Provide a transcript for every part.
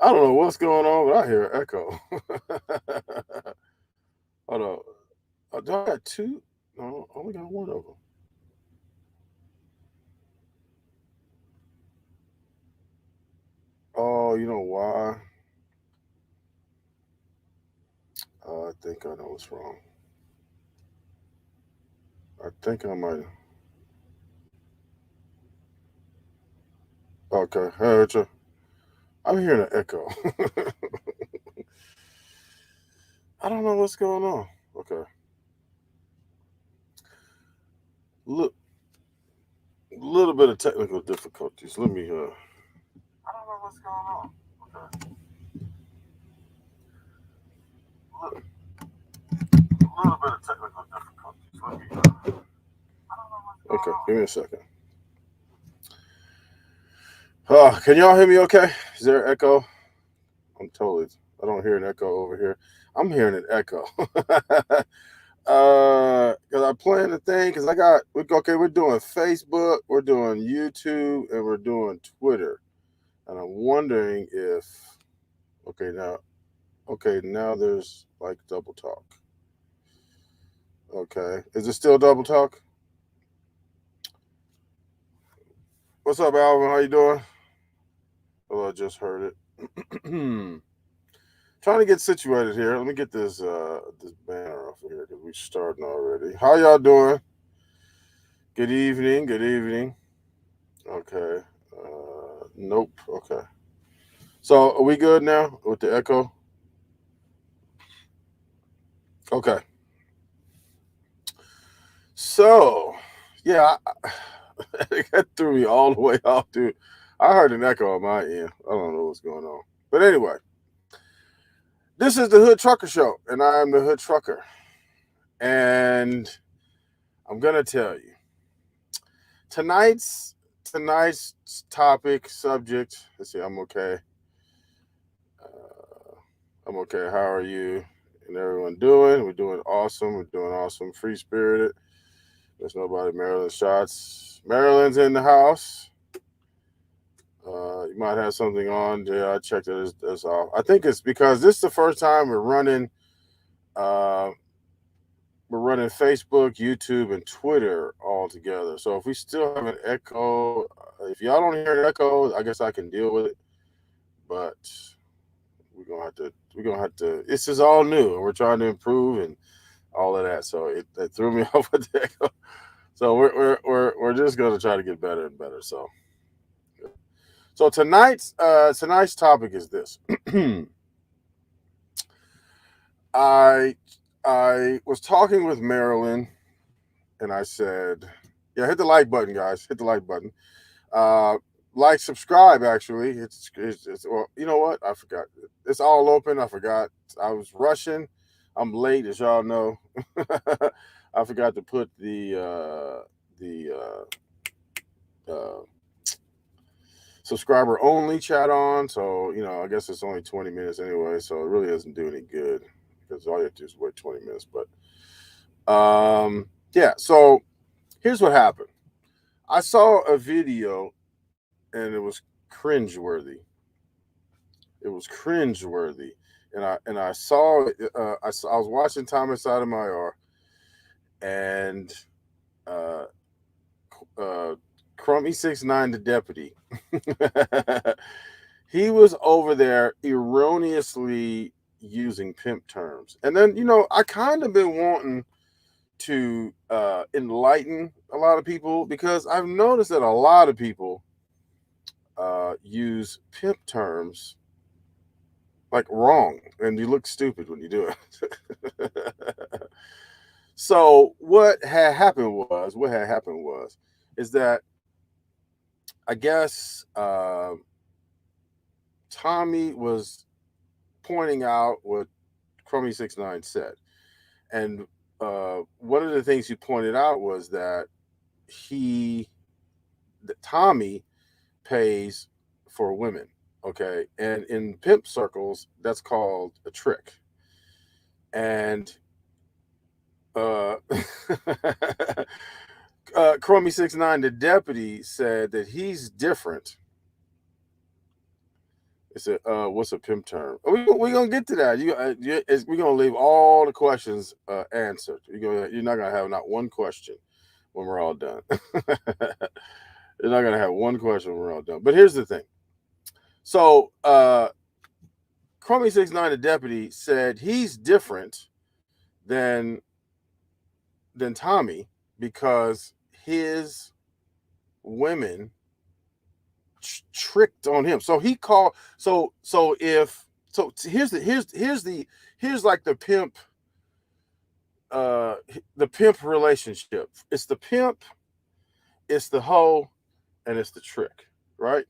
I don't know what's going on, but I hear an echo. Hold on. Do I got two? No, I only got one of them. You know why? I think I know what's wrong. I think I might. Okay, heard you. I'm hearing an echo. I don't know what's going on. Okay. Look, little bit of technical difficulties. Let me. I don't know what's going on. Okay. Look, little bit of technical difficulties. Let me. Okay, give me a second. Can y'all hear me? Okay. Is there an echo? I'm totally. I don't hear an echo over here. I'm hearing an echo. Because I plan the thing. Because we're doing Facebook, we're doing YouTube, and we're doing Twitter. And I'm wondering if. Okay, now there's like double talk. Okay, is it still double talk? What's up, Alvin? How you doing? Oh, I just heard it. Trying to get situated here. Let me get this banner off of here because we're starting already. How y'all doing? Good evening. Good evening. Okay. Nope. Okay. So are we good now with the echo? Okay. So, yeah, that threw me all the way off, dude. I heard an echo on my end. I don't know what's going on. But anyway, this is the Hood Trucker Show, and I'm the Hood Trucker. And I'm going to tell you, tonight's topic, subject, let's see, I'm okay. I'm okay. How are you and everyone doing? We're doing awesome. We're doing awesome. Free spirited. There's nobody Maryland shots. Maryland's in the house. You might have something on. Yeah, I checked it. It's off. I think it's because this is the first time we're running Facebook, YouTube, and Twitter all together. So if we still have an echo, if y'all don't hear an echo, I guess I can deal with it. But we're gonna have to. This is all new, and we're trying to improve and all of that. So it threw me off with the echo. So we're just gonna try to get better and better. So tonight's topic is this. I was talking with Marilyn, and I said, "Yeah, hit the like button, guys. Hit the like button. Like, subscribe. Actually, it's well, you know what? I forgot. It's all open. I forgot. I was rushing. I'm late, as y'all know. I forgot to put the subscriber only chat on. So I guess it's only 20 minutes anyway. So it really doesn't do any good because all you have to do is wait 20 minutes. But yeah. So here's what happened. I saw a video and it was cringeworthy. It was cringeworthy, and I saw it. I was watching Thomas Sotomayor, and Crummy 6ix9ine, the deputy. He was over there erroneously using pimp terms, and then I kind of been wanting to enlighten a lot of people because I've noticed that a lot of people use pimp terms like wrong, and you look stupid when you do it. So what had happened was is that I guess Tommy was pointing out what Crummy 6ix9ine said, and one of the things he pointed out was that Tommy pays for women. Okay, and in pimp circles, that's called a trick. And Crummy 6ix9ine, the deputy, said that he's different. He said, "What's a pimp term?" We're gonna get to that. We're gonna leave all the questions answered. You're not gonna have not one question when we're all done. You're not gonna have one question when we're all done. But here's the thing. So Crummy69 the deputy said he's different than Tommy because his women tricked on him. So he called. Here's like the pimp relationship. It's the pimp, it's the hoe, and it's the trick, right?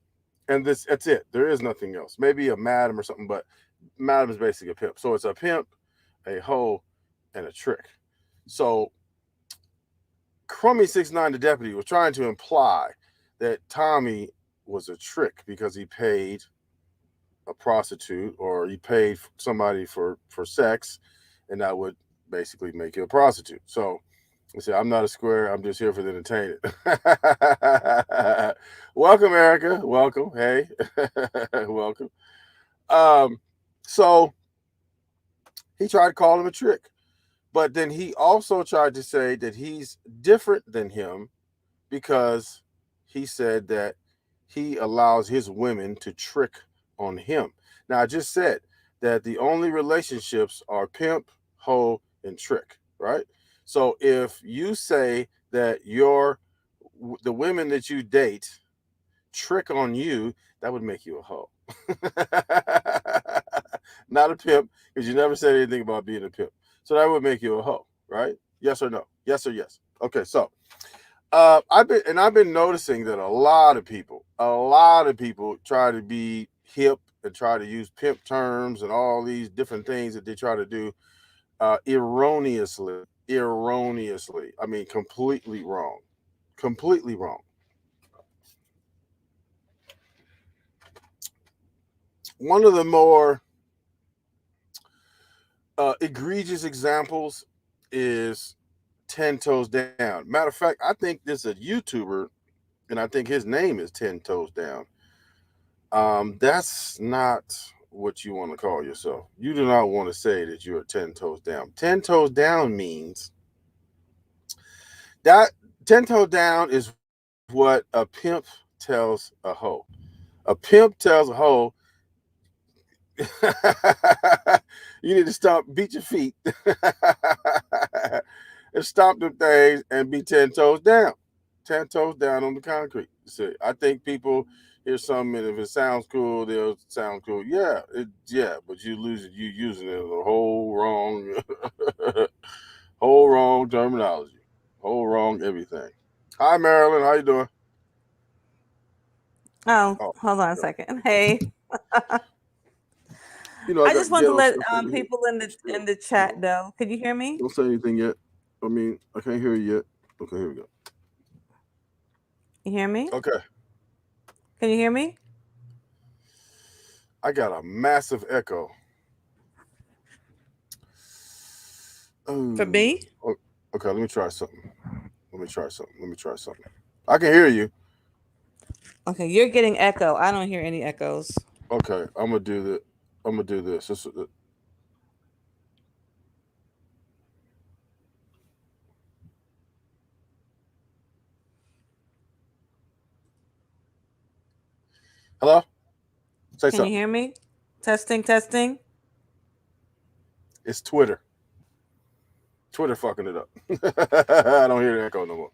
And that's it. There is nothing else. Maybe a madam or something, but madam is basically a pimp. So it's a pimp, a hoe, and a trick. So Crummy69 the deputy was trying to imply that Tommy was a trick because he paid a prostitute or he paid somebody for sex, and that would basically make you a prostitute. So he said, I'm not a square, I'm just here for the entertainment. Welcome, Erica. Welcome. Hey. Welcome. So he tried to call him a trick. But then he also tried to say that he's different than him because he said that he allows his women to trick on him. Now, I just said that the only relationships are pimp, hoe, and trick, right? So if you say that the women that you date trick on you, that would make you a hoe. Not a pimp, because you never said anything about being a pimp. So that would make you a hoe, right? Yes or no? Yes or yes. Okay, so I've been noticing that a lot of people try to be hip and try to use pimp terms and all these different things that they try to do erroneously. I mean, completely wrong. Completely wrong. One of the more egregious examples is 10 Toes Down. Matter of fact, I think this is a YouTuber, and I think his name is 10 Toes Down. That's not what you want to call yourself. You do not want to say that you're 10 toes down. 10 toes down means that 10 toes down is what a pimp tells a hoe. A pimp tells a hoe, you need to beat your feet, and stomp them things and be 10 toes down. 10 toes down on the concrete. See, I think people hear something, and if it sounds cool, they'll sound cool. Yeah, but you using it the whole wrong, whole wrong terminology, whole wrong everything. Hi, Marilyn. How you doing? Oh, Oh, hold on a God. second. Hey, I I just got want to ghetto let stuff over here. people in the No, chat know. Can you hear me? don't say anything yet. I mean, I can't hear you yet. Okay, here we go. You hear me? Okay, Can you hear me? I got a massive echo. For Oh, me? okay. Let me try something. I can hear you. Okay, you're getting echo. I don't hear any echoes. Okay, I'm gonna do that. I'm gonna do this. Hello. Say Can you something. hear me? Testing, testing. It's Twitter. Twitter fucking it up. I don't hear the echo no more.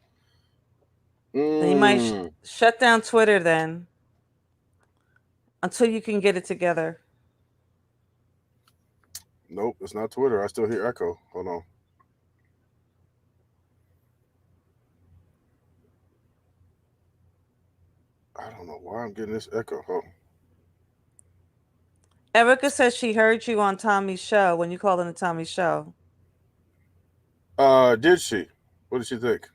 Then you might Mm, shut down Twitter then until you can get it together. nope, it's not Twitter. I still hear echo. Hold on. I don't know why I'm getting this echo. Oh. Erica says she heard you on Tommy's show when you called in the Tommy show. Did she? What did she think?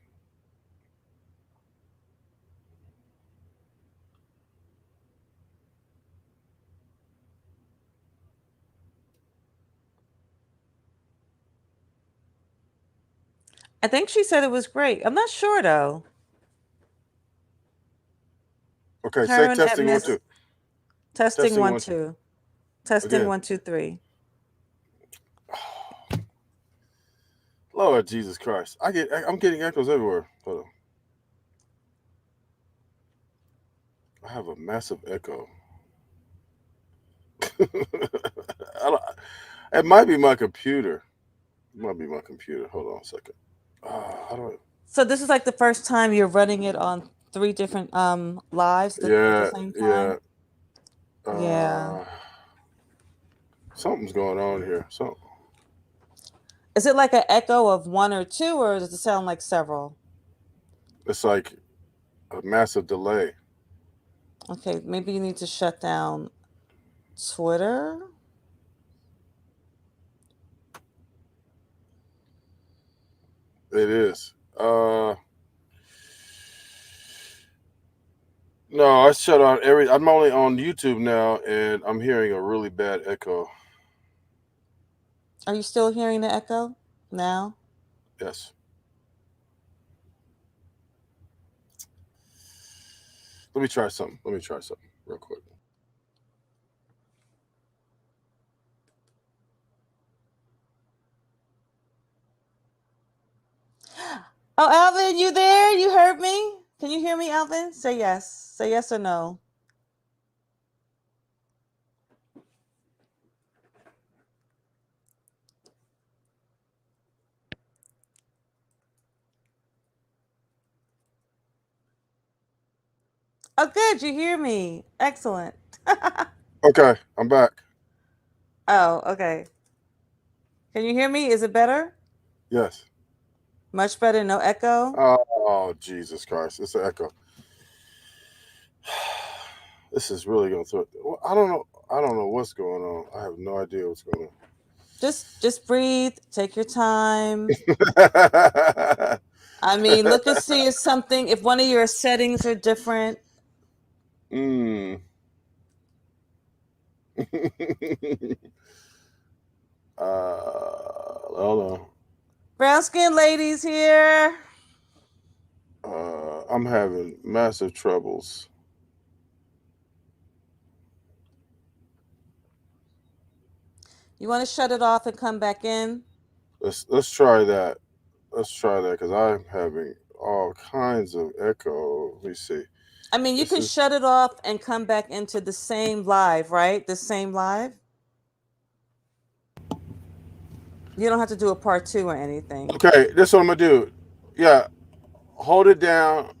I think she said it was great. I'm not sure though. Okay, say Her and testing one Miss two. testing Testing one one two. two. Testing Again. 1 2 3. Lord Jesus Christ. I'm getting echoes everywhere. Hold on. I have a massive echo. It might be my computer. It might be my computer. Hold on a second. How do I? So this is like the first time you're running it on three different lives at the Yeah, same yeah. time. Yeah. Uh, Something's going on here. So Is it like an echo of one or two, or does it sound like several? it's like a massive delay. Okay, maybe you need to shut down Twitter. It is. No, I shut out every. I'm only on YouTube now, and I'm hearing a really bad echo. Are you still hearing the echo now? Yes. Let me try something. Let me try something real quick. Oh, Alvin, you there? You heard me? Can you hear me, Alvin? Say yes. Say yes or no. Oh, good. You hear me. Excellent. Okay, I'm back. Oh, okay. Can you hear me? Is it better? Yes. Much better. No echo. Oh, Jesus Christ! It's an echo. This is really gonna throw. Well, I don't know. I don't know what's going on. I have no idea what's going Just breathe. Take your time. on. I mean, look and see if something, if one of your settings are different. mm. Hold on. Brown skin ladies here. I'm having massive troubles. You want to shut it off and come back in? Let's try that. Let's try that because I'm having all kinds of echo. Let me see. I mean, you This can is shut it off and come back into the same live, right? The same live. You don't have to do a part two or anything. okay. This is what I'm gonna do. Yeah, hold it down.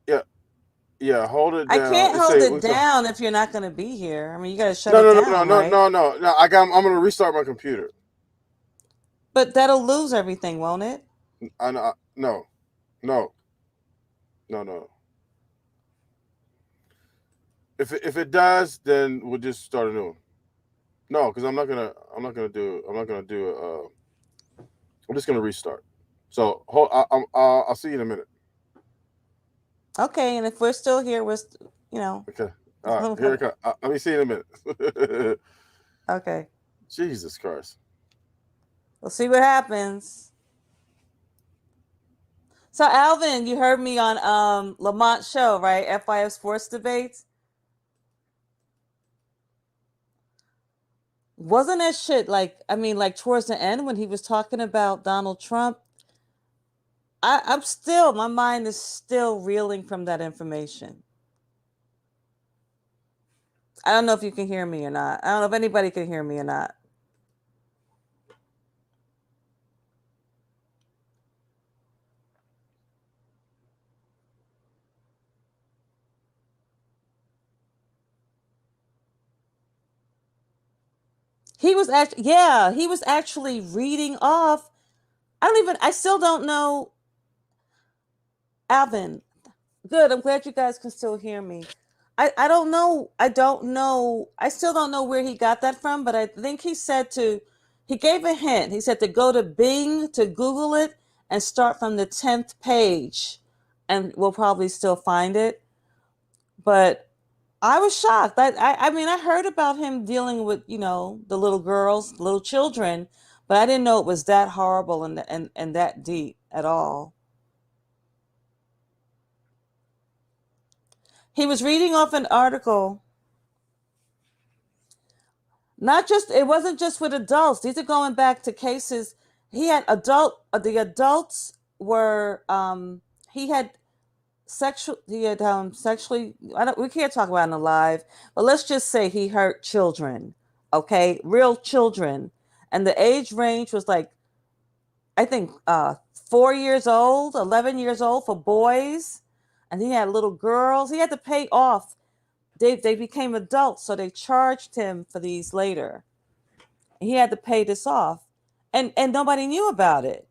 Yeah, yeah, hold it I down. can't Let's hold say it we go. down if you're not going to be here. I mean, you got to shut No, it no, no, no, down, no, right? no, no, no. I got. I'm gonna restart my computer. But that'll lose everything, won't it? No, no, no, no. If it does, then we'll just start a new one. No, because I'm not gonna do. I'm not gonna do. I'm just gonna restart. So hold. I'll see you in a minute. Okay, and if we're still here, you know, Okay. All right. Here it comes. Let me see you in a minute. okay. Jesus Christ. We'll see what happens. So, Alvin, you heard me on Lamont's show, right? FIF Sports Debates. Wasn't that shit like, I mean, like towards the end when he was talking about Donald Trump? I'm still, my mind is still reeling from that information. I don't know if you can hear me or not. I don't know if anybody can hear me or not. He was actually, yeah, he was actually reading off. I still don't know, Alvin. Good. I'm glad you guys can still hear me. I don't know. I don't know. I still don't know where he got that from, but I think he gave a hint. He said to go to Bing to Google it and start from the 10th page, and we'll probably still find it. But I was shocked. I mean, I heard about him dealing with, the little girls, little children, but I didn't know it was that horrible and that deep at all. He was reading off an article. Not just it wasn't just with adults. These are going back to cases. He had the adults were he had sexually I don't we can't talk about it in live, but let's just say he hurt children. Okay, real children, and the age range was like, I think 4 years old, 11 years old for boys, and he had little girls. He had to pay off. They became adults, so they charged him for these later. He had to pay this off, and nobody knew about it.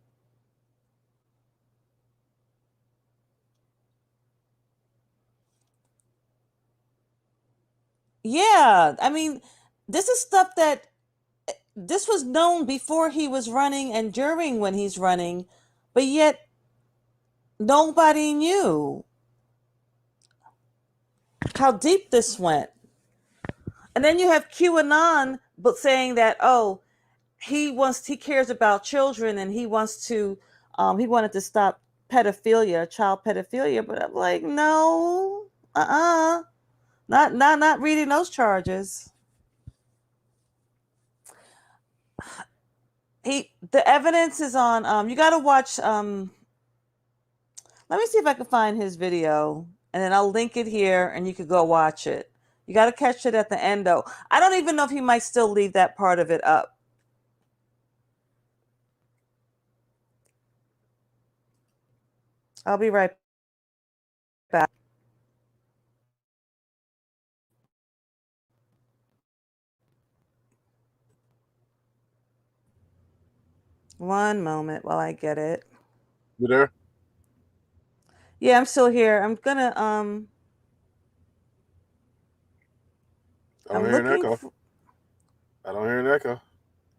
Yeah, I mean, this is stuff that this was known before he was running and during when he's running, but yet nobody knew how deep this went. And then you have QAnon but saying that, oh, he cares about children and he wanted to stop pedophilia, child pedophilia, but I'm like, no, not reading those charges. The evidence is on. You got to watch. Let me see if I can find his video, and then I'll link it here, and you could go watch it. You got to catch it at the end, though. I don't even know if he might still leave that part of it up. I'll be right back. One moment while I get it. You there? Yeah, I'm still here. I don't I'm hear an looking echo. for, I don't hear an echo.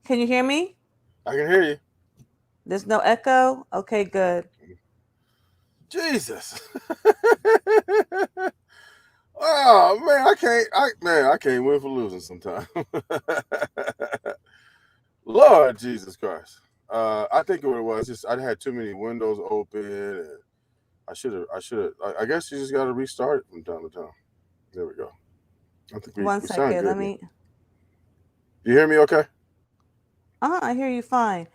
can you hear me? I can hear you. There's no echo? Okay, good. Jesus. Oh man, I can't win for losing sometimes. Lord Jesus Christ. I think what it was just I had too many windows open and I guess you just gotta restart it from time to time. There we go. I think One we sound second. good now. You hear me okay? I hear you fine.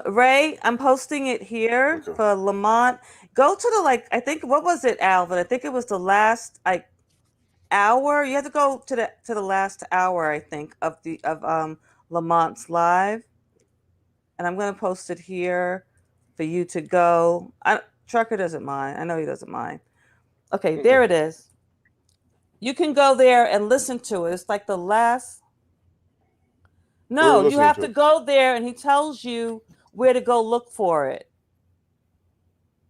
Ray, I'm posting it here Okay. for Lamont. Go to the I think what was it, Alvin? I think it was the last hour. You have to go to the last hour, I think, of Lamont's live. And I'm gonna post it here for you to go. Trucker doesn't mind. I know he doesn't mind. Okay, Mm-mm. there it is. You can go there and listen to it. It's like the last. Where are we No, you listening have to to it? go there and he tells you where to go look for it.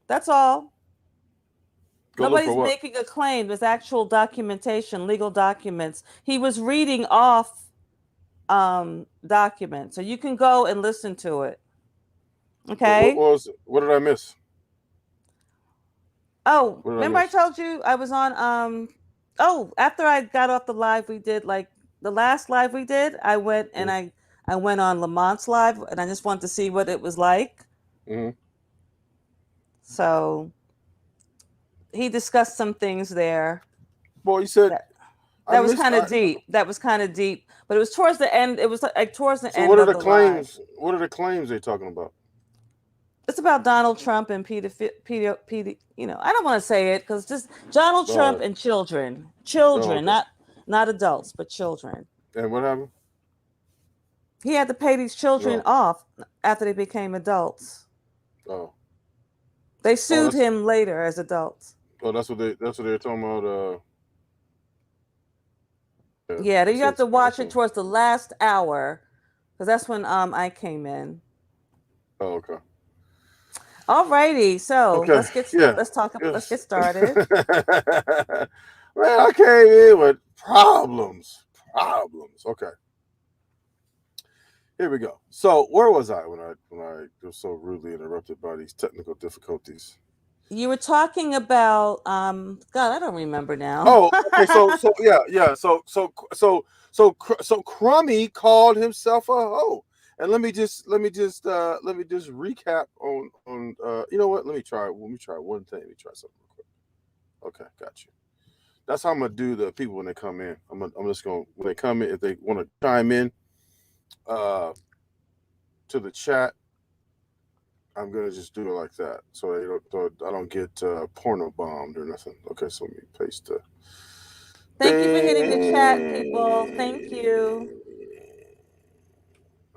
That's all. Go look for Nobody's what? making a claim. There's actual documentation, legal documents. He was reading off documents. So you can go and listen to it. Okay? What did I miss? Oh, What did I remember I miss? told you I was on after I got off the live we did, like the last live we did, I went on Lamont's live and I just wanted to see what it was like. Mm-hmm. So he discussed some things there Boy, you said that I that was missed kind of deep. That was kind of deep, but it was towards the end. It was like towards the so end of the live. what are the claims they talking about? It's about Donald Trump and Peter. I don't want to say it because just Donald Trump Oh, and children, oh, children, okay. not adults, but children. And what happened? He had to pay these children No. off after they became adults. Oh. They Oh, sued him later as adults. that's what they're talking about. Yeah, Yeah, I you said have to watch it something. towards the last hour because that's when I came in. Oh, okay. Alrighty, so Okay. Yeah. let's Yes. get started. Man, I came in with problems. Problems. Okay. Here we go. So where was I when I was so rudely interrupted by these technical difficulties? You were talking about God, I don't remember now. Oh, okay. So yeah. So Crummy called himself a hoe. And let me just recap on you know what? Let me try one thing. Let me try something real quick. Okay, got you. That's how I'm gonna do the people when they come in. I'm just gonna when they come in if they want to chime in uh to the chat, I'm gonna just do it like that so I don't get porno bombed or nothing. Okay, so let me paste the Thank you for hitting the chat, people. Thank you.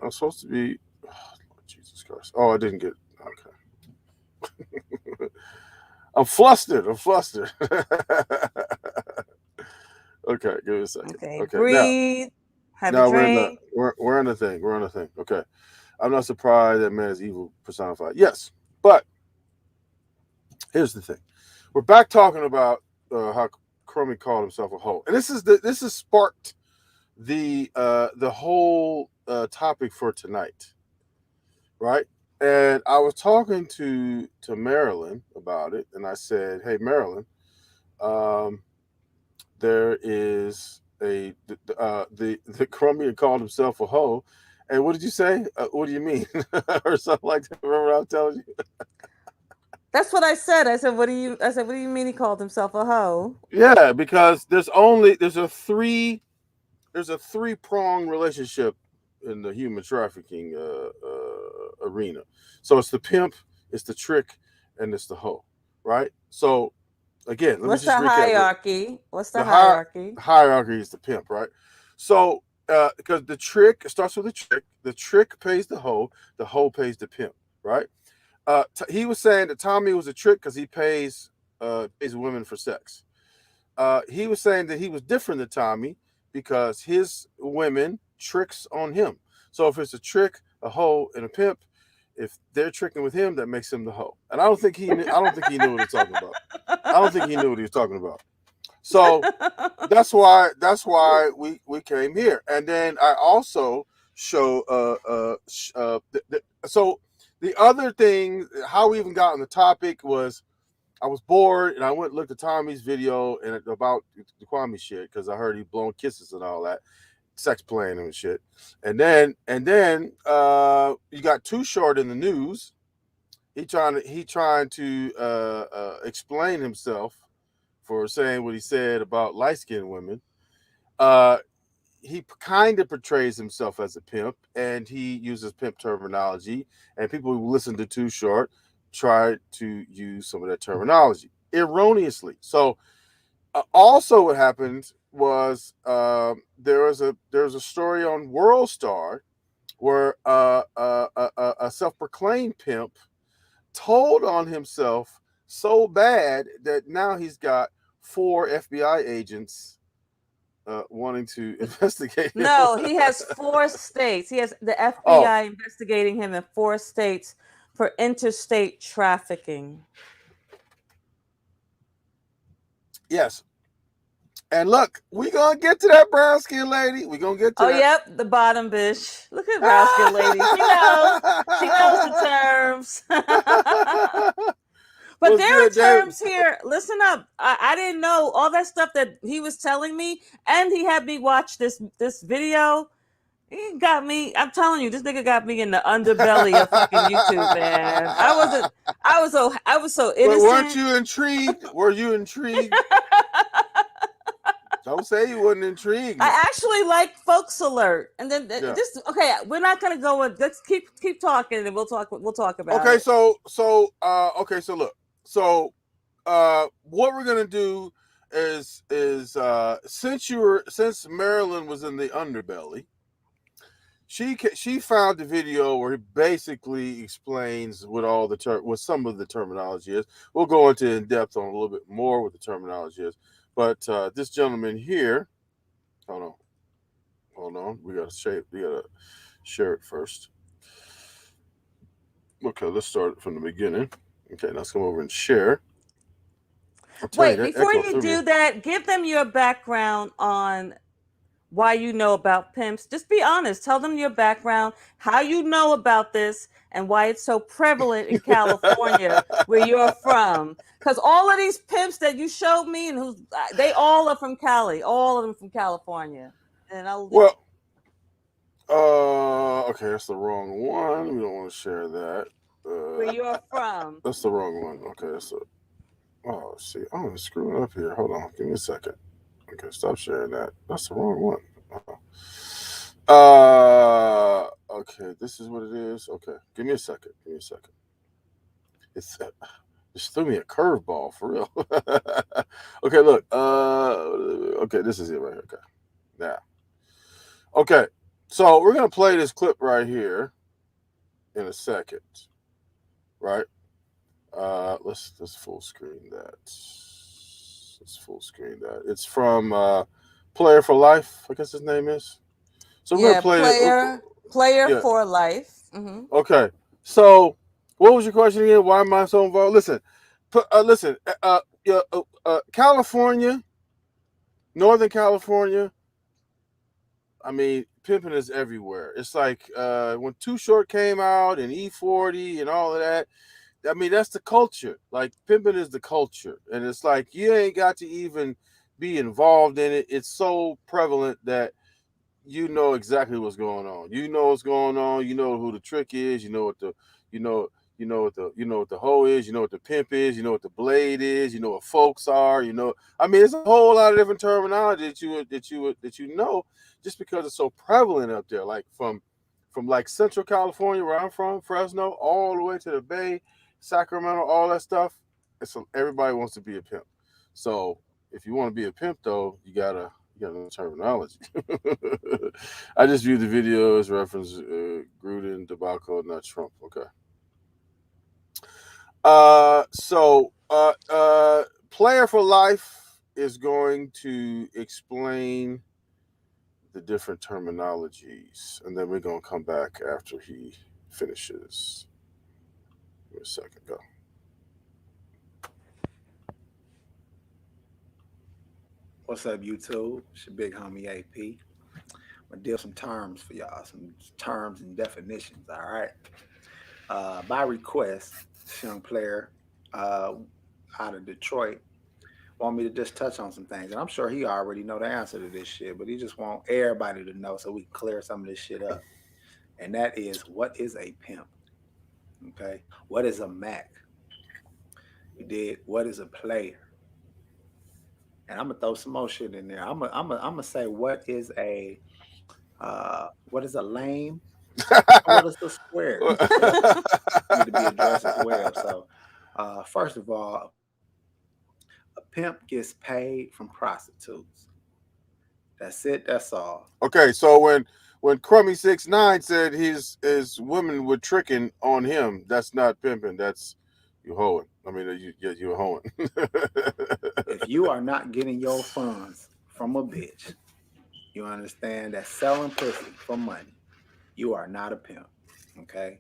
I'm supposed to be. Oh, Lord Jesus Christ! Oh, I didn't get. Okay. I'm flustered. I'm flustered. Okay, give me a second. Okay, Okay, now breathe, have a now we're in the drink. we're in the thing. We're on the thing. Okay, I'm not surprised that man is evil personified. Yes, but here's the thing: we're back talking about how Crummy called himself a hoe, and this has sparked the whole topic for tonight, right? And I was talking to Marilyn about it, and I said, "Hey, Marilyn, um, there is the Crummy called himself a hoe." And what did you say? What do you mean, or something like that? Remember I was telling you? That's what I said. I said, what do you mean he called himself a hoe? Yeah, because there's a three prong relationship in the human trafficking arena. So it's the pimp, it's the trick, and it's the hoe, right? So again, let me What's just the recap. hierarchy? What's the The hierarchy? hierarchy is the pimp, right? So because the trick starts with the trick pays the hoe pays the pimp, right? He was saying that Tommy was a trick because he pays women for sex. He was saying that he was different than Tommy because his women tricks on him. So if it's a trick, a hoe, and a pimp, if they're tricking with him, that makes him the hoe. And I don't think he knew what he was talking about. I don't think he knew what he was talking about. So that's why we came here. And then I also show so the other thing how we even got on the topic was I was bored and I went and looked at Tommy's video and about the Kwame shit because I heard he blowing kisses and all that, sex playing and shit. And then you got Too Short in the news. He trying to explain himself for saying what he said about light skinned women. Uh, he kind of portrays himself as a pimp and he uses pimp terminology. And people who listen to Too Short try to use some of that terminology erroneously. So, also, what happened was there was a story on World Star where a self proclaimed pimp told on himself so bad that now he's got four FBI agents wanting to investigate him. No, he has 4 states. He has the Oh, FBI investigating him in 4 states for interstate trafficking. yes. And look, we gonna get to that brown skin lady. We gonna get to Oh, that. yep, the bottom bitch. Look at brown skin lady. She knows. She knows the terms. But What's there good, are Dave? terms here. Listen up. I didn't know all that stuff that he was telling me, and he had me watch this video. He got me. I'm telling you, this nigga got me in the underbelly of fucking YouTube, man. I wasn't. I was so But weren't innocent. you intrigued? Were you intrigued? Don't say you wasn't intrigued now. I actually like Folks Alert, and then Yeah. just okay. We're not gonna go with. Let's keep talking, and we'll talk. We'll talk about Okay, it. so look. So what we're gonna do is since Marilyn was in the underbelly, she found the video where he basically explains what some of the terminology is. We'll go into in depth on a little bit more what the terminology is. But this gentleman here, hold on, hold on, we gotta share it first. Okay, let's start from the beginning. Okay, now let's come over and share. I'll tell you Wait, that before echo you threw me. do that, give them your background on why you know about pimps. Just be honest. Tell them your background, how you know about this, and why it's so prevalent in California, where you're from. Because all of these pimps that you showed me, and they all are from Cali. All of them from California. And I'll leave. Well, okay, that's the wrong one. We don't want to share that. Where Uh, you're from. that's the wrong one. Okay, oh, see, I'm screwing up here. Hold on, give me a second. Okay, stop sharing that. That's the wrong one. Okay, this is what it is. Okay, give me a second. Give me a second. It's just threw me a curveball for real. Okay, look. Okay, this is it right here. Okay, now. Okay. So we're gonna play this clip right here in a second, right? Let's full screen that. Let's full screen that. It's from Player for Life, I guess his name is. So we're gonna Yeah, play it. player Yeah. for life. Okay. So what was your question again? Why am I so involved? Listen. Yeah, California, Northern California. I mean, pimping is everywhere. It's like when Too Short came out and E40 and all of that. I mean, that's the culture. Like pimping is the culture, and it's like you ain't got to even be involved in it. It's so prevalent that you know exactly what's going on. You know what's going on. You know who the trick is. You know what the you know you know what the hoe is. You know what the pimp is. You know what the blade is. You know what folks are. You know, I mean, it's a whole lot of different terminology that you know just because it's so prevalent up there. Like from like Central California, where I'm from, Fresno, all the way to the Bay, Sacramento, all that stuff. Everybody wants to be a pimp. So if you want to be a pimp, though, you gotta know terminology. I just viewed the video as reference Gruden, tobacco, not Trump. Okay. Player for Life is going to explain the different terminologies, and then we're gonna come back after he finishes. Give me a second, go. What's up, YouTube? It's your big homie AP. I'm gonna deal some terms for y'all, some terms and definitions. All right. By request, this young player uh, out of Detroit want me to just touch on some things, and I'm sure he already know the answer to this shit, but he just want everybody to know so we can clear some of this shit up. And that is, what is a pimp? Okay. What is a Mack? You did. What is a player? And I'm gonna throw some more shit in there. I'm gonna say, what is a lame? What is a square? Okay, need to be addressed as well. So, first of all, a pimp gets paid from prostitutes. That's it. That's all. Okay, so when Crummy 6ix9ine said his women were tricking on him, that's not pimping. That's you hoeing. I mean, you're hoeing. If you are not getting your funds from a bitch, you understand that selling pussy for money, you are not a pimp. Okay.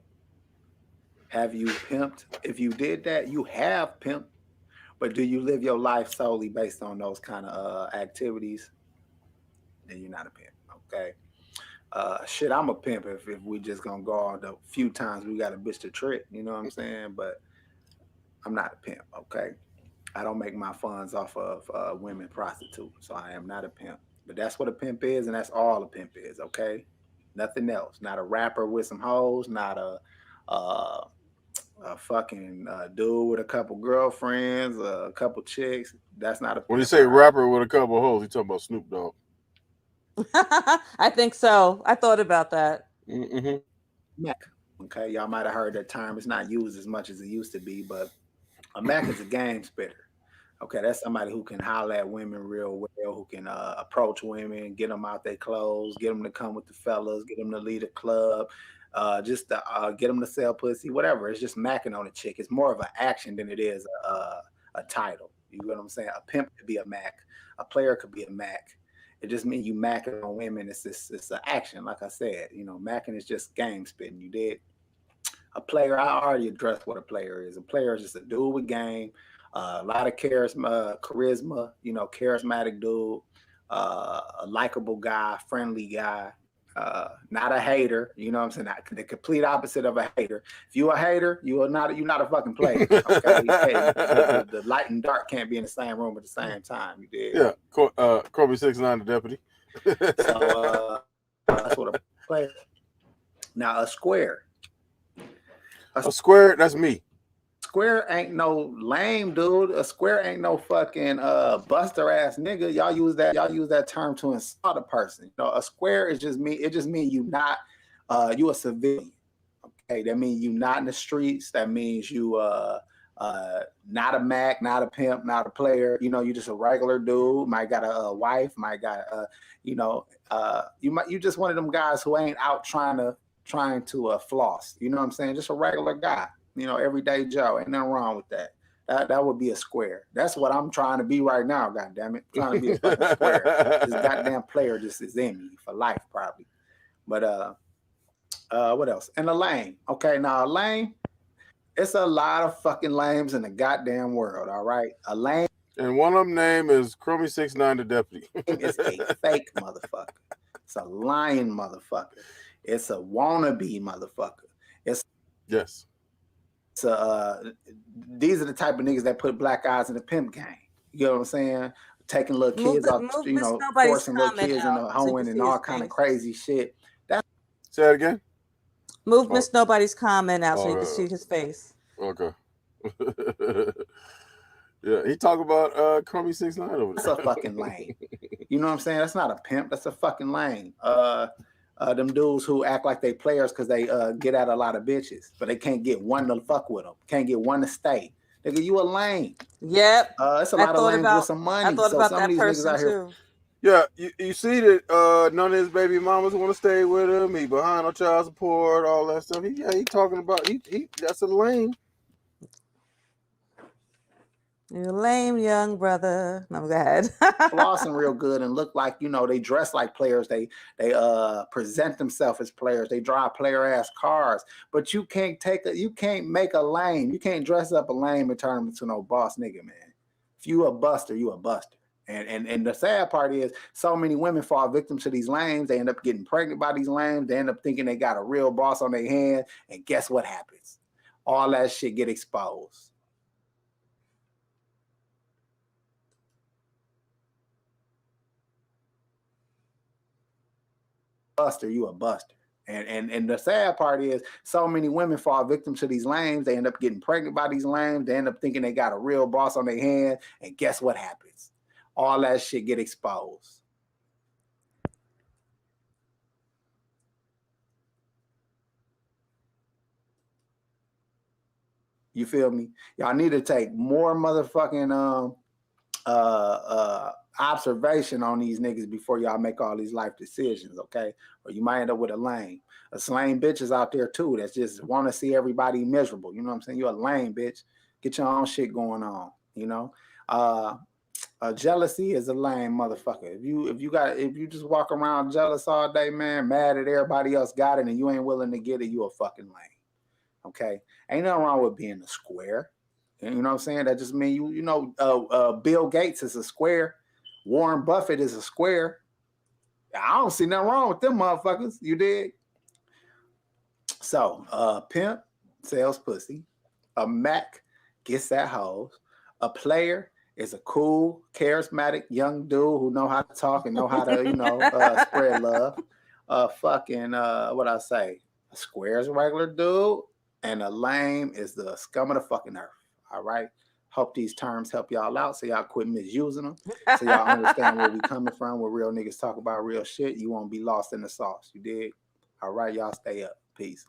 Have you pimped? If you did that, you have pimped. But do you live your life solely based on those kind of activities? Then you're not a pimp. Okay. Shit, I'm a pimp if we just gonna go on the few times we got a bitch to trick, you know what I'm saying? But I'm not a pimp, okay? I don't make my funds off of women prostitutes, so I am not a pimp. But that's what a pimp is, and that's all a pimp is, okay? Nothing else. Not a rapper with some hoes, not uh, a fucking dude with a couple girlfriends, a couple chicks. That's not a When you pimp, say all right? rapper with a couple of hoes, you talking about Snoop Dogg. I think so. I thought about that. Mm-hmm. Mac. Okay, y'all might have heard that term. It's not used as much as it used to be, but a Mac is a game spitter. Okay, that's somebody who can holler at women real well, who can approach women, get them out their clothes, get them to come with the fellas, get them to lead a club, just to, get them to sell pussy, whatever. It's just macking on a chick. It's more of an action than it is a title. You know what I'm saying? A pimp could be a Mac, a player could be a Mac. It just means you macking on women. It's an action, like I said. You know, macking is just game spitting. You did a player. I already addressed what a player is. A player is just a dude with game, a lot of charisma. You know, charismatic dude, a likable guy, friendly guy. Not a hater, you know what I'm saying? The complete opposite of a hater. If you a hater, you're not a fucking player. Okay, hey, the light and dark can't be in the same room at the same time. You did. Yeah, Crummy 6ix9ine, the deputy. So that's what a player. Now a square. A A square, that's me. square ain't no lame dude. A square ain't no fucking buster ass nigga. Y'all use that term to insult a person. You know, a square is just me. It just means you not you a civilian. Okay, that means you not in the streets. That means you Not a Mack, not a pimp, not a player. You know, you just a regular dude. Might got a wife. Might got you just one of them guys who ain't out trying to floss. You know what I'm saying? Just a regular guy. You know, everyday Joe. Ain't nothing wrong with that. That would be a square. That's what I'm trying to be right now. God damn it, I'm trying to be a fucking square. This goddamn player just is in me for life, probably. But what else? And a lame. Okay, now a lame. It's a lot of fucking lames in the goddamn world. All right, a lame. And one of them name is Chromie69 the deputy. It's a fake motherfucker. It's a lying motherfucker. It's a wannabe motherfucker. Yes. These are the type of niggas that put black eyes in the pimp game. You know what I'm saying? Taking little kids out, forcing little kids into hoeing and all kind of crazy shit. Say that again. Move Miss Nobody's comment out so you can see his face. Okay. Yeah, he talk about Chromie69 over there. That's a fucking lame. You know what I'm saying? That's not a pimp. That's a fucking lame. Them dudes who act like they players because they get at a lot of bitches, but they can't get one to fuck with them. Can't get one to stay. Nigga, you a lame. Yep. It's a lot of lames with some money. I thought about some that of these person niggas out here. too. Yeah, you see that none of his baby mamas want to stay with him. He behind on child support, all that stuff. He talking about he that's a lame. You're a lame young brother. No, go ahead. Flossing real good and look like, you know, they dress like players. They present themselves as players. They drive player ass cars. But you can't make a lame. You can't dress up a lame and turn him into no boss nigga, man. If you a buster, you a buster. And the sad part is so many women fall victim to these lames. They end up getting pregnant by these lames. They end up thinking they got a real boss on their hand. And guess what happens? All that shit get exposed. Buster, you a buster. And the sad part is so many women fall victim to these lames. They end up getting pregnant by these lames. They end up thinking they got a real boss on their hand. And guess what happens? All that shit get exposed. You feel me? Y'all need to take more motherfucking observation on these niggas before y'all make all these life decisions, okay? Or you might end up with a lame. A lame bitches out there too that just want to see everybody miserable. You know what I'm saying? You're a lame bitch. Get your own shit going on. You know, jealousy is a lame motherfucker. If you just walk around jealous all day, man, mad at everybody else got it, and you ain't willing to get it, you a fucking lame. Okay, ain't nothing wrong with being a square. You know what I'm saying? That just mean you know Bill Gates is a square. Warren Buffett is a square. I don't see nothing wrong with them motherfuckers. You dig? So, pimp sells pussy. A Mack gets that hoes. A player is a cool, charismatic young dude who know how to talk and know how to, spread love. What I say? A square is a regular dude, and a lame is the scum of the fucking earth. All right. Hope these terms help y'all out so y'all quit misusing them. So y'all understand where we coming from, where real niggas talk about real shit. You won't be lost in the sauce. You dig? All right, y'all stay up. Peace.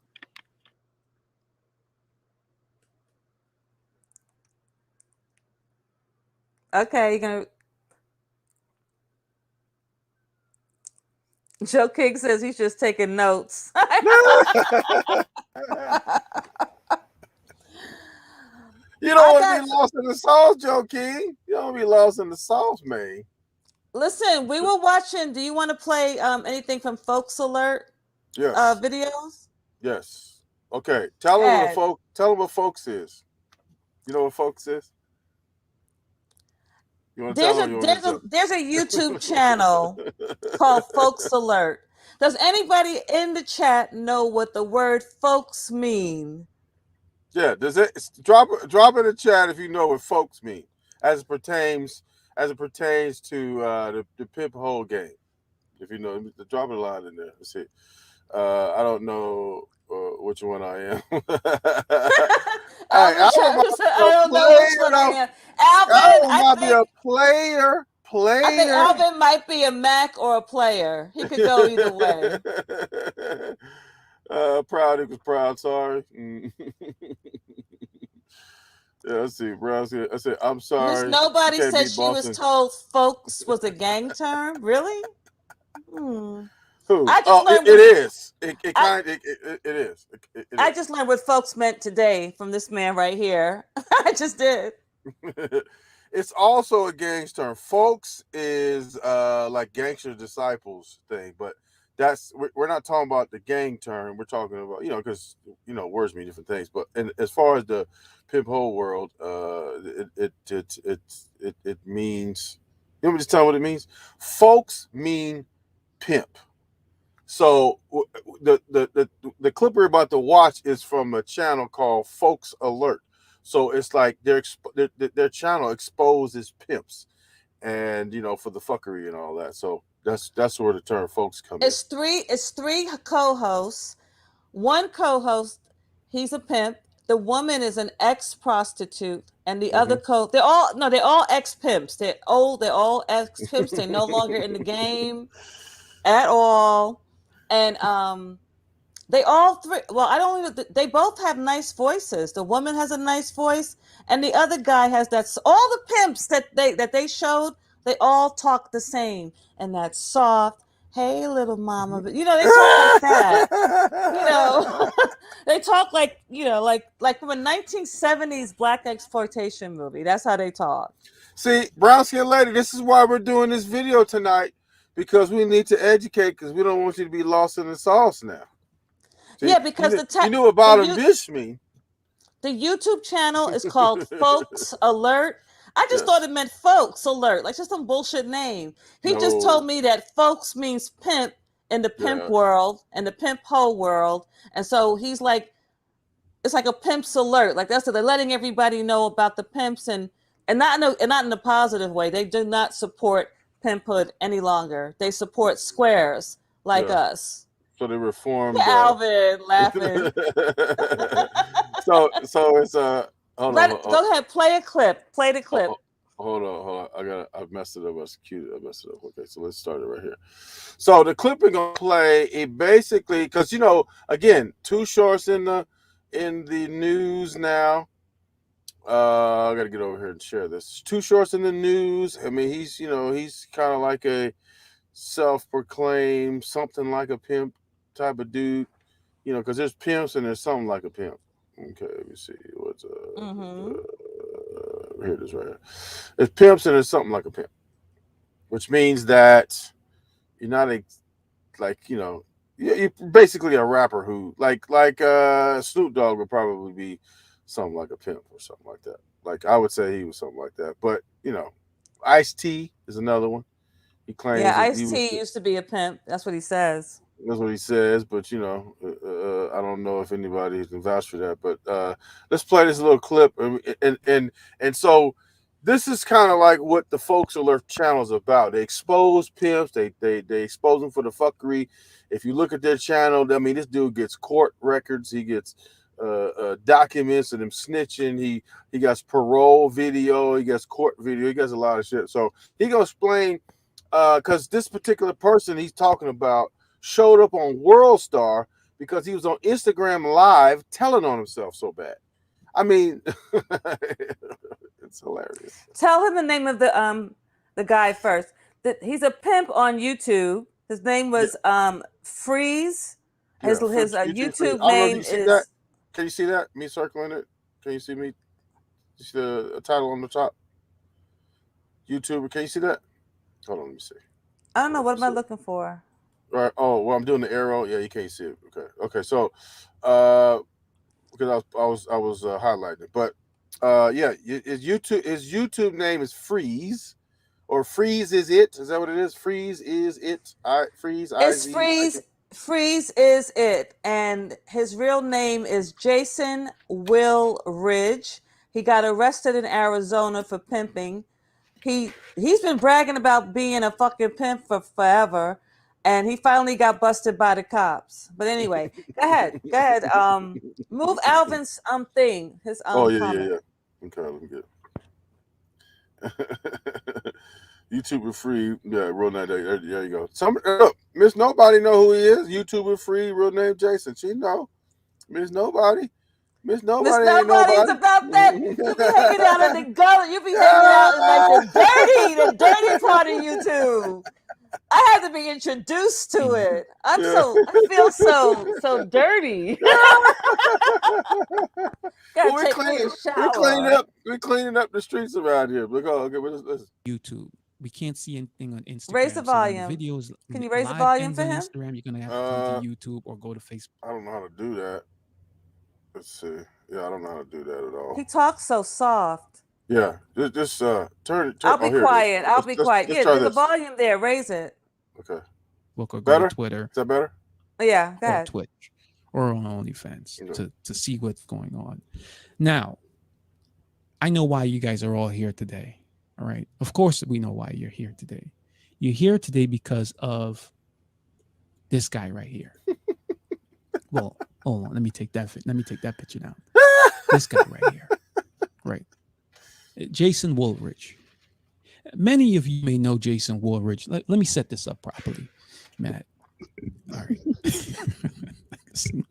Okay, you're gonna. Joe King says he's just taking notes. You don't want to be lost in the sauce, Joe King. You don't be lost in the sauce, man. Listen, we were watching. Do you want to play anything from Folks Alert? Yes. Videos. Yes. Okay. Tell them what Folks is. You know what Folks is? You want to tell them? There's a YouTube channel called Folks Alert. Does anybody in the chat know what the word folks mean? Yeah, does it drop in the chat if you know what folks mean as it pertains to the Pimp Hole game. If you know, drop a line in there. Let's see. I don't know which one I am. I don't know which one I am. Alvin might be a player. I think Alvin might be a Mack or a player. He could go either way. Proud equals proud. Sorry. let's see, bro. I said, I'm Miss sorry, you Nobody can't said be she was bossing. told folks was a gang term. Really? Hmm. Who? I just Oh, learned it what is. It I kind it is. It I is. just learned what folks meant today from this man right here. I just did. It's also a gangster term. Folks is like gangster disciples thing, but we're not talking about the gang term. We're talking about because words mean different things. But as far as the pimp whole world, it means. You want me to tell what it means? Folks mean pimp. So the clip we're about to watch is from a channel called Folks Alert. So it's like their channel exposes pimps, and for the fuckery and all that. So that's where the term folks come in. It's three co-hosts. One co-host, he's a pimp. The woman is an ex-prostitute, and the other Hmm. they're all ex-pimps. They're old. They're all ex-pimps. They're no longer in the game at all. And they all three. Well, I don't even. They both have nice voices. The woman has a nice voice, and the other guy has that. All the pimps that they showed, they all talk the same, and that soft, "Hey, little mama," but they talk like that. You know, they talk like from a 1970s black exploitation movie. That's how they talk. See, brown skin lady, this is why we're doing this video tonight, because we need to educate, because we don't want you to be lost in the sauce now. See, Yeah, because you knew the about them, you Bishme. the YouTube channel is called Folks Alert. I just thought Yes. it meant Folks Alert, like just some bullshit name. He just No. told me that folks means pimp in the pimp Yeah. world and the pimp hoe world. And so he's like, it's like a pimp's alert. Like that's it. They're letting everybody know about the pimps and not in a positive way. They do not support pimphood any longer. They support squares like Yeah. us. So they reformed. Alvin laughing. So it's hold on, Go ahead, play a clip. Play the hold, clip. hold on. I messed it up. I messed it up. Okay, so let's start it right here. So the clip we're gonna play, it basically, because again, Too Short's in the news now. I gotta get over here and share this. Too Short's in the news. I mean, he's kind of like a self-proclaimed something like a pimp type of dude. Because there's pimps and there's something like a pimp. Okay, let me see. What's Mm-hmm. here it is right here. There's pimps and there's something like a pimp, which means that you're not you're basically a rapper who Snoop Dogg would probably be something like a pimp or something like that. Like I would say he was something like that. But Ice-T is another one. He Yeah, claims that he was. Ice-T used to be a pimp. That's what he says. That's what he says, but I don't know if anybody can vouch for that. But let's play this little clip, and so this is kind of like what the Folks Alert channel is about. They expose pimps. They expose them for the fuckery. If you look at their channel, I mean, this dude gets court records. He gets documents of him snitching. He got parole video. He gets court video. He gets a lot of shit. So he gonna explain because this particular person he's talking about showed up on World Star because he was on Instagram Live telling on himself so bad. I mean, it's hilarious. Tell him the name of the guy first. He's a pimp on YouTube. His name Yeah, was Freeze. His yeah. For his YouTube free. YouTube I don't know if you name see that. is. Can you see that? Me circling it. Can you see me? You see the title on the top? YouTuber. Can you see that? Hold on. Let me see. I don't know. Let What me am I see. looking for? All right. Oh, well, I'm doing the arrow. Yeah, you can't see it. Okay. Okay. So, uh, because I was highlighting it, but yeah, his YouTube name is Freeze, or Freeze is it? Is that what it is? Freeze is it? Freeze It's IZ. Freeze. Freeze is it, and his real name is Jason Will Ridge. He got arrested in Arizona for pimping. He's been bragging about being a fucking pimp for forever, and he finally got busted by the cops. But anyway, go ahead. Move Alvin's thing, his Oh yeah, yeah, comment. yeah. Okay, let me get it. YouTuber free, yeah, real name. There you go. Look, Miss Nobody know who he is. YouTuber free, real name Jason. She know. Miss Nobody. Miss Miss Nobody ain't Nobody's nobody. about that. You be hanging out in the gullet. You be hanging out in like the dirty part of YouTube. I had to be introduced to it. I feel so dirty. Gotta Well, take me a shower. we're cleaning up the streets around here. Look, okay, listen. YouTube. We can't see anything on Instagram. Raise the So when the volume. videos Can you raise the live volume ends for on him? Instagram, you're gonna have to come to YouTube or go to Facebook. I don't know how to do that. Let's see. Yeah, I don't know how to do that at all. He talks so soft. Yeah, just turn. I'll be quiet. I'll be quiet. Just Yeah, try there's a this. volume there. Raise it. Okay. We'll go Better? to Twitter. Is that better? Yeah, go or ahead. Twitch or on OnlyFans Yeah. to see what's going on. Now, I know why you guys are all here today. All right. Of course, we know why you're here today. You're here today because of this guy right here. Well, hold on. Let me take that picture down. This guy right here. Right. Jason Woolridge. Many of you may know Jason Woolridge. Let me set this up properly, Matt. All right.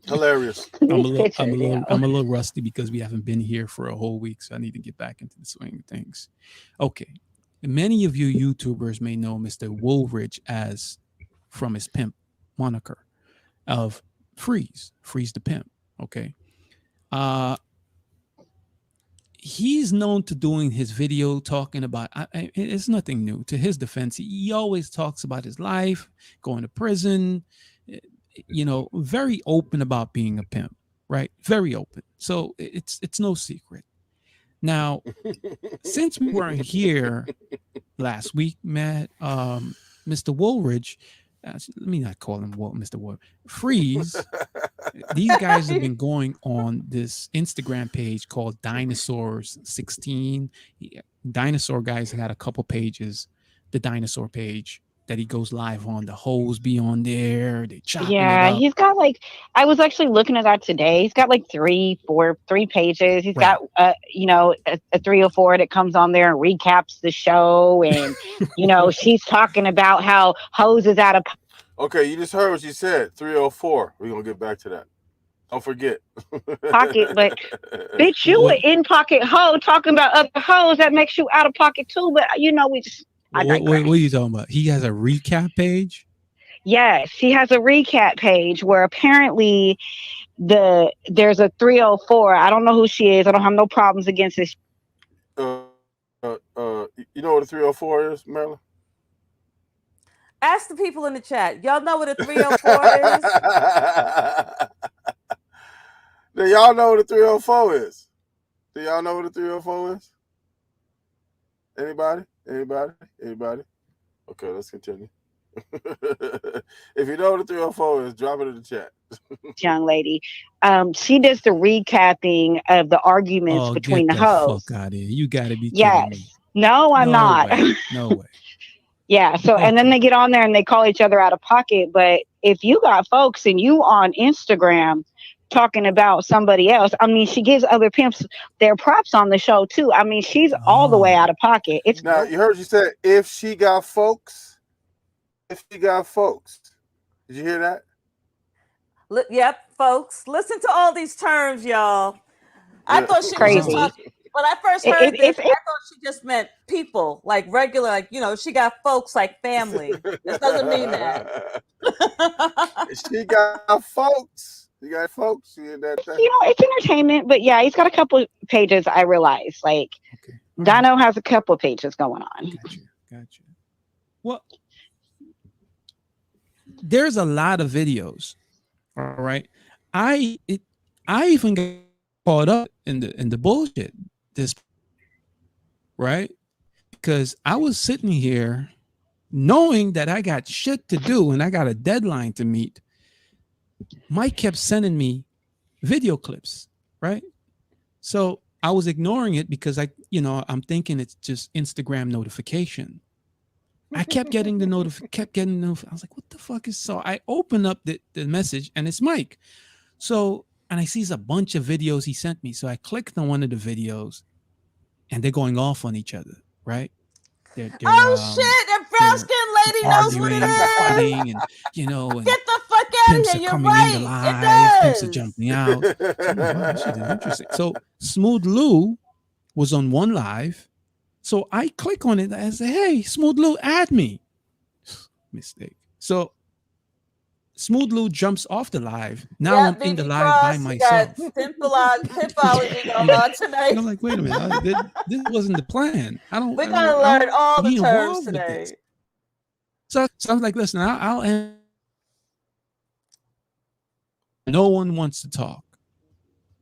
Hilarious. I'm a little rusty because we haven't been here for a whole week, so I need to get back into the swing of things. Okay. Many of you YouTubers may know Mr. Woolridge as from his pimp moniker of Freeze the Pimp. Okay. He's known to doing his video talking about, it's nothing new. To his defense, he always talks about his life, going to prison, very open about being a pimp, right? Very open. So it's no secret. Now, since we weren't here last week, Matt, Mr. Woolridge, let me not call him Mr. Woolridge, Freeze. These guys have been going on this Instagram page called Dinosaurs 16. Dinosaur guys had a couple pages, the dinosaur page that he goes live on. The hoes be on there. They chopping it up. He's got I was actually looking at that today. He's got three pages. He's got a 304 that comes on there and recaps the show, and she's talking about how hoes is out of. Okay, you just heard what she said. 304. We're gonna get back to that. Don't forget. Pocket, but bitch, you an in pocket hoe talking about other hoes that makes you out of pocket too. But we just. What are you talking about? He has a recap page? Yes, he has a recap page where apparently there's a 304. I don't know who she is. I don't have no problems against this. You know what a 304 is, Marilyn? Ask the people in the chat. Y'all know what a 304 is? Do y'all know what a 304 is? Do y'all know what a 304 is? Anybody? Okay, let's continue. If you know what a 304 is, drop it in the chat. Young lady, she does the recapping of the arguments between the hoes. Fuck out of here. You gotta be kidding me. No, I'm not. No way. Yeah, so and then they get on there and they call each other out of pocket. But if you got folks and you on Instagram talking about somebody else, she gives other pimps their props on the show too. She's all the way out of pocket. It's now you heard you said if she got folks. Did you hear that? Yep, folks. Listen to all these terms, y'all. I thought she was just talking. When I first heard this, I thought she just meant people, like regular, she got folks like family. This doesn't mean that. She got folks. You got folks. You in that thing? It's entertainment, but yeah, he's got a couple pages. I realize, Dino has a couple pages going on. Gotcha. Well, there's a lot of videos. All right, I even got caught up in the bullshit. This right, because I was sitting here knowing that I got shit to do and I got a deadline to meet. Mike kept sending me video clips, right? So I was ignoring it because I'm thinking it's just Instagram notification. I kept getting the notification. I was like, what the fuck is so? I open up the message and it's Mike. So, and I sees a bunch of videos he sent me. So I clicked on one of the videos and they're going off on each other, right? Shit, that brown skin lady knows what it is. Fighting and, and get the fuck out of pimps here. are You're coming in the right. live, pimps are It does. jumping out. So I'm like, wow, this shit is interesting. So Smooth Lou was on one live. So I click on it and I say, hey, Smooth Lou, add me. Mistake. So Smooth Lou jumps off the live. Now I'm Yep, in the BB live by Cross. We got myself. pimpology You going know, on tonight. and I'm like, wait a minute, this wasn't the plan. We're gonna learn I don't all the be terms involved with this. today. So I was like, listen, I'll end. No one wants to talk.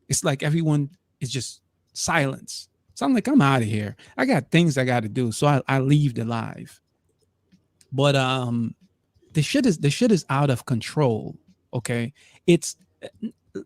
It's like everyone is just silence. So I'm like, I'm out of here. I got things I got to do. So I leave the live. But the shit is out of control. Okay. It's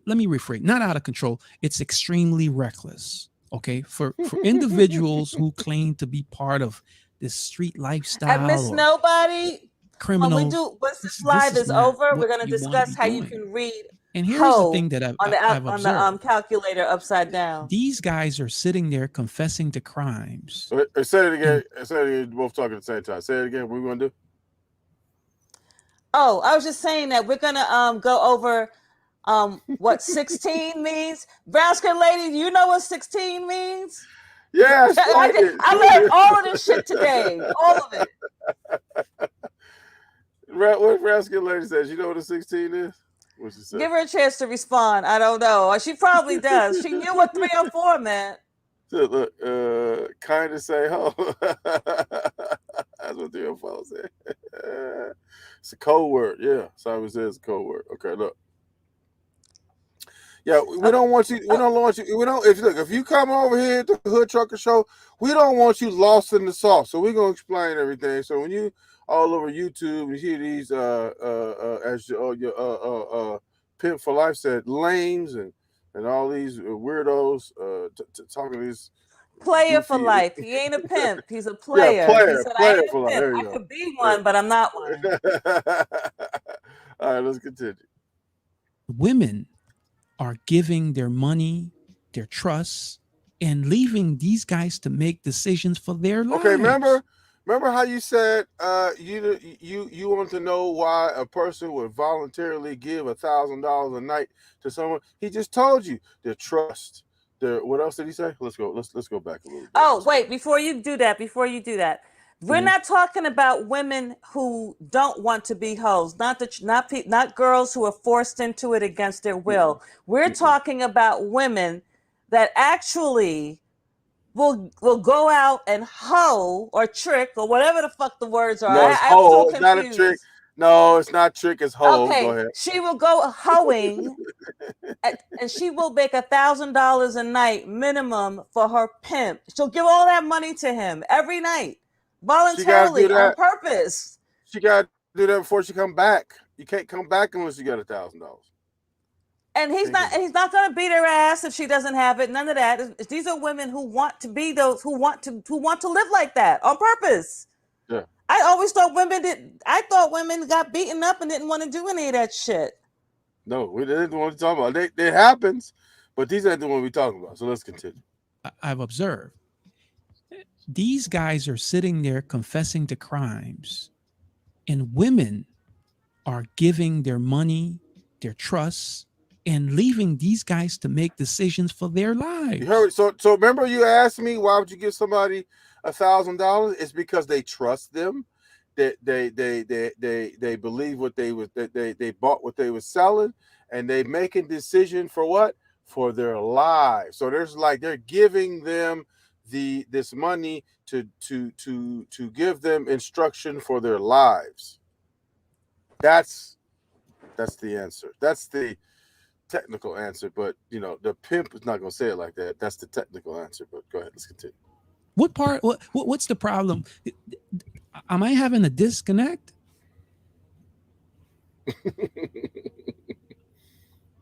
let me rephrase, not out of control. It's extremely reckless. Okay. For individuals who claim to be part of this street And lifestyle Miss or Nobody, criminals, once this this live is is not over, what we're gonna you want to be discuss how you doing. can read And here's the hoe thing that I've on the observed. calculator upside down. These guys are sitting there confessing to crimes. Say it again. Say it again. Both talking at the same time. Say it again. What are we gonna do? Oh, I was just saying that we're gonna go over what 16 means. Brown skin lady, you know what 16 means? Yeah, explain it. I learned all of this shit today. All of it. What Rascal Lady says, you know what a 16 is? What she said? Give her a chance to respond. I don't know. She probably does. She knew what 3 or 4 meant. So, look, kind of say ho. That's what 3 or 4 said. It's a code word. Yeah, Simon says it's a code word. Okay, look. Yeah, we don't want you. We don't want you. We don't. If you come over here to the Hood Trucker Show, we don't want you lost in the sauce. So we're gonna explain everything. So when you all over YouTube, you hear these as your Pimp for Life said, lames and all these weirdos talking these Player for goofy. life. He ain't a pimp. He's a Yeah, player. He player said, I ain't for a life. pimp. There you I go. could be one, but I'm not one. All right, let's continue. Women are giving their money, their trust, and leaving these guys to make decisions for their lives. Okay, remember how you said you want to know why a person would voluntarily give $1,000 a night to someone? He just told you the trust. What else did he say? Let's go back a little bit. Oh, wait, before you do that, we're not talking about women who don't want to be hoes, not girls who are forced into it against their will. We're talking about women that actually will go out and hoe or trick or whatever the fuck the words are. No, it's I'm so hoe. It's confused. not a trick. No, it's not trick. It's hoe. Okay, Go ahead. she will go hoeing, and she will make $1,000 a night minimum for her pimp. She'll give all that money to him every night, voluntarily, on purpose. She got to do that before she come back. You can't come back unless you got $1,000. And he's not going to beat her ass if she doesn't have it. None of that. These are women who want to be those who want to live like that on purpose. Yeah. I always thought women got beaten up and didn't want to do any of that shit. No, we didn't want to talk about it. It happens, but these ain't the one we're talking about. So let's continue. I've observed these guys are sitting there confessing to crimes, and women are giving their money, their trust, and leaving these guys to make decisions for their lives. You heard. So remember you asked me why would you give somebody $1,000? It's because they trust them. That they believe what they was they bought what they were selling, and they making decision for what? For their lives. So there's like they're giving them this money to give them instruction for their lives. That's the answer. That's the technical answer, but the pimp is not going to say it like that. That's the technical answer, but go ahead, let's continue. What part? What's the problem? Am I having a disconnect?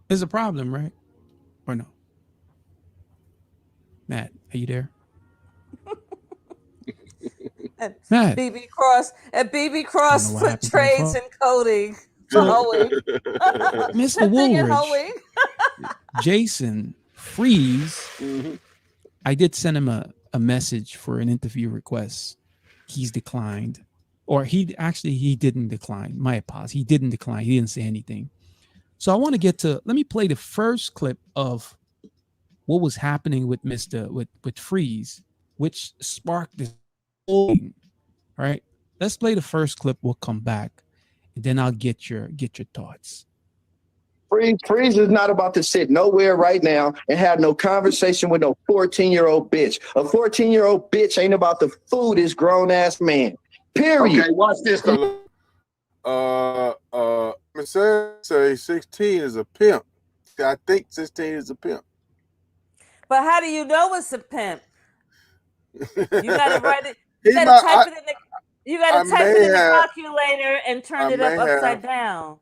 There's a problem, right? Or no? Matt, are you there? Matt. BB Cross put trades and coding. Mr. Woolridge, Jason Freeze. I did send him a message for an interview request. He's declined, or he didn't decline. My apologies. He didn't decline. He didn't say anything. So I want to get to. Let me play the first clip of what was happening with with Freeze, which sparked this whole thing. All right, let's play the first clip. We'll come back, and then I'll get your thoughts. Freeze is not about to sit nowhere right now and have no conversation with no 14-year-old bitch. A 14-year-old bitch ain't about to fool this grown-ass man. Period. Okay, watch this though. Say 16 is a pimp. I think 16 is a pimp. But how do you know it's a pimp? You gotta write it. You gotta type it in the. You gotta type it in the calculator and turn it up upside down.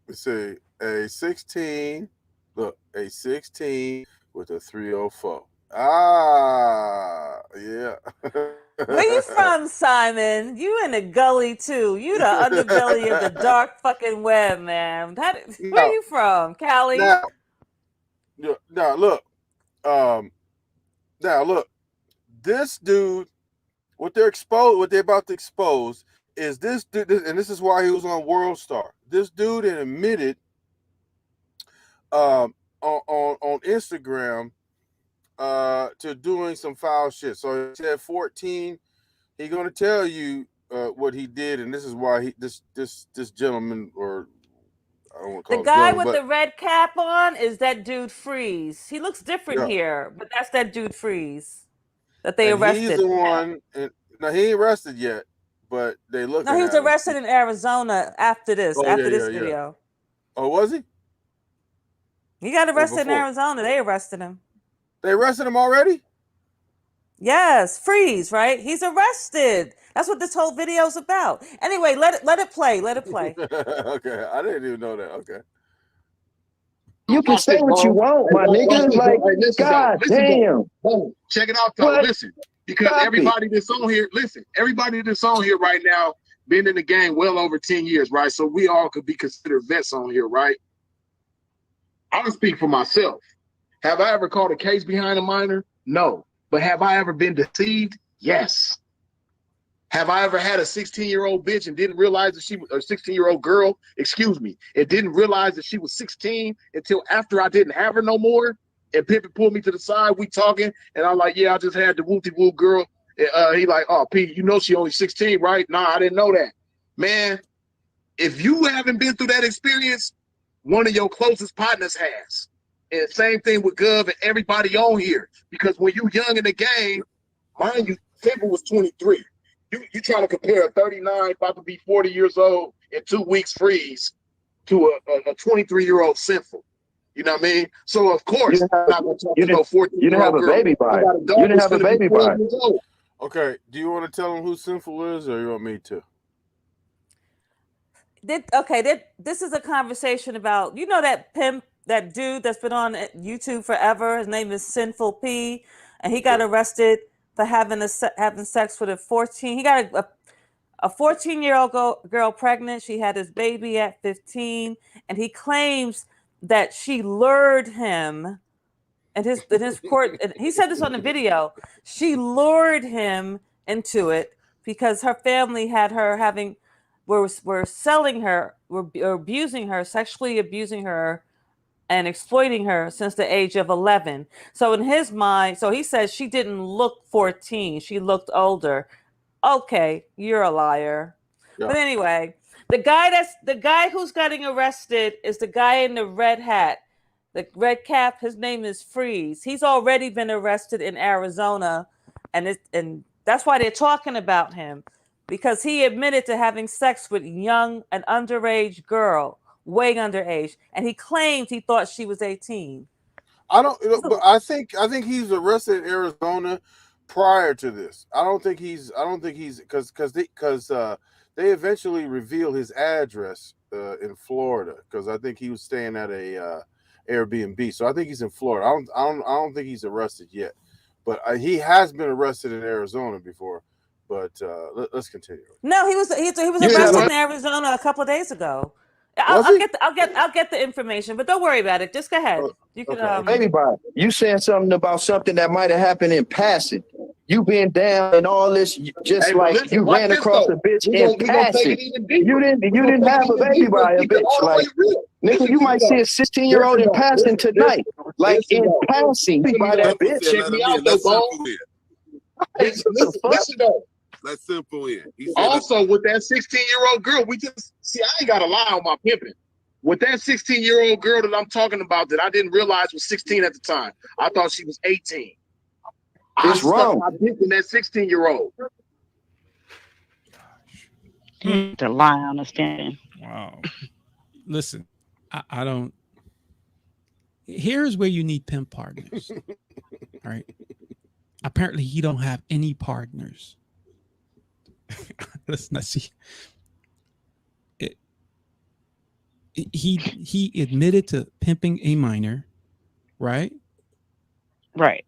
Let's see, a 16. Look, a 16 with a 304. Ah, yeah. Where you from, Simon? You in the gully too. You the underbelly of the dark fucking web, man. Where you from, Cali? Now look. Now look. This dude, what they're about to expose is this dude, and this is why he was on World Star. This dude admitted on Instagram to doing some foul shit. So he said 14. He's gonna tell you what he did, and this is why this gentleman, or I don't want to call the guy with the red cap on is that dude Freeze. He looks different here, but that's that dude Freeze that they arrested. He's the one. No, he ain't arrested yet, but they look. No, he was arrested in Arizona after this. Video. Yeah. Oh, was he? He got arrested in Arizona. They arrested him. They arrested him already? Yes, Freeze, right? He's arrested. That's what this whole video is about. Anyway, let it play. Let it play. Okay, I didn't even know that. Okay. You can say what you want, my nigga. Like, God damn. Check it out, though. Listen, because everybody that's on here right now been in the game well over 10 years, right? So we all could be considered vets on here, right? I'm gonna speak for myself. Have I ever caught a case behind a minor? No. But have I ever been deceived? Yes. Have I ever had a 16-year-old bitch and didn't realize that she was a 16-year-old girl, and didn't realize that she was 16 until after I didn't have her no more? And Pimpin pulled me to the side, we talking, and I'm like, yeah, I just had the wooty-woo girl. He like, oh, Pete, you know she only 16, right? Nah, I didn't know that. Man, if you haven't been through that experience, one of your closest partners has. And same thing with Gov and everybody on here. Because when you young in the game, mind you, Pimpin was 23. You trying to compare a 39, about to be 40 years old in 2 weeks Freeze to a 23-year-old Sinful. You know what I mean? So of course, you didn't have a baby by it. You didn't have a baby by it. Okay. Do you want to tell them who Sinful is, or you want me to? This is a conversation about, you know, that pimp, that dude that's been on YouTube forever. His name is Sinful P, and he got arrested for having sex with a 14. He got a 14-year-old girl pregnant. She had his baby at 15, and he claims that she lured him. And his court, and he said this on the video. She lured him into it because her family had her were selling her, were abusing her, sexually abusing her, and exploiting her since the age of 11. So in his mind, so he says she didn't look 14, she looked older. Okay, you're a liar. Yeah. But anyway, the guy who's getting arrested is the guy in the red hat, the red cap. His name is Freeze. He's already been arrested in Arizona, and that's why they're talking about him, because he admitted to having sex with an underage girl. Way underage, and he claimed he thought she was 18. But I think he's arrested in Arizona prior to this. I don't think he's because they eventually reveal his address in Florida, because I think he was staying at a Airbnb. So I think he's in Florida. I don't think he's arrested yet, but he has been arrested in Arizona before. But let's continue. No, he was arrested in Arizona a couple of days ago. I'll get the information, but don't worry about it. Just go ahead. You can baby boy, you saying something about something that might have happened in passing. You been down and all this, just like you ran across a bitch in passing. You didn't have a baby by a bitch. Like, Nigga, you might see a 16-year-old in passing tonight. Like in passing, you buy that bitch. Check me out, though, bro. Listen, though. That's simple in. He said also, with that 16-year-old girl, we just see. I ain't got to lie on my pimping. With that 16-year-old girl that I'm talking about, that I didn't realize was 16 at the time. I thought she was 18. It's wrong. I dick in that 16-year-old. To lie on a stand. Wow. Listen, I don't. Here's where you need pimp partners. All right. Apparently, he don't have any partners. Let's see. He admitted to pimping a minor, right? Right.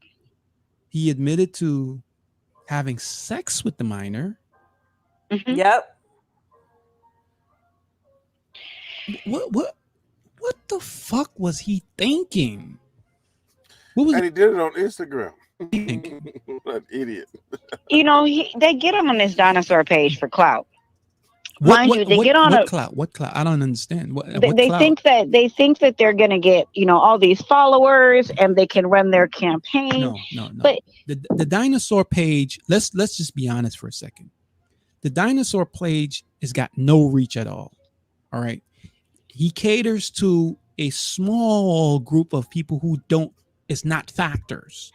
He admitted to having sex with the minor. Mm-hmm. Yep. What the fuck was he thinking? What was And he did it on Instagram. he thinking? What an idiot. You know, they get him on this dinosaur page for clout. Mind you, they get on what clout? What clout? I don't understand. They think that they're gonna get, you know, all these followers and they can run their campaign. No. But the dinosaur page. Let's just be honest for a second. The dinosaur page has got no reach at all. All right. He caters to a small group of people who don't. It's not factors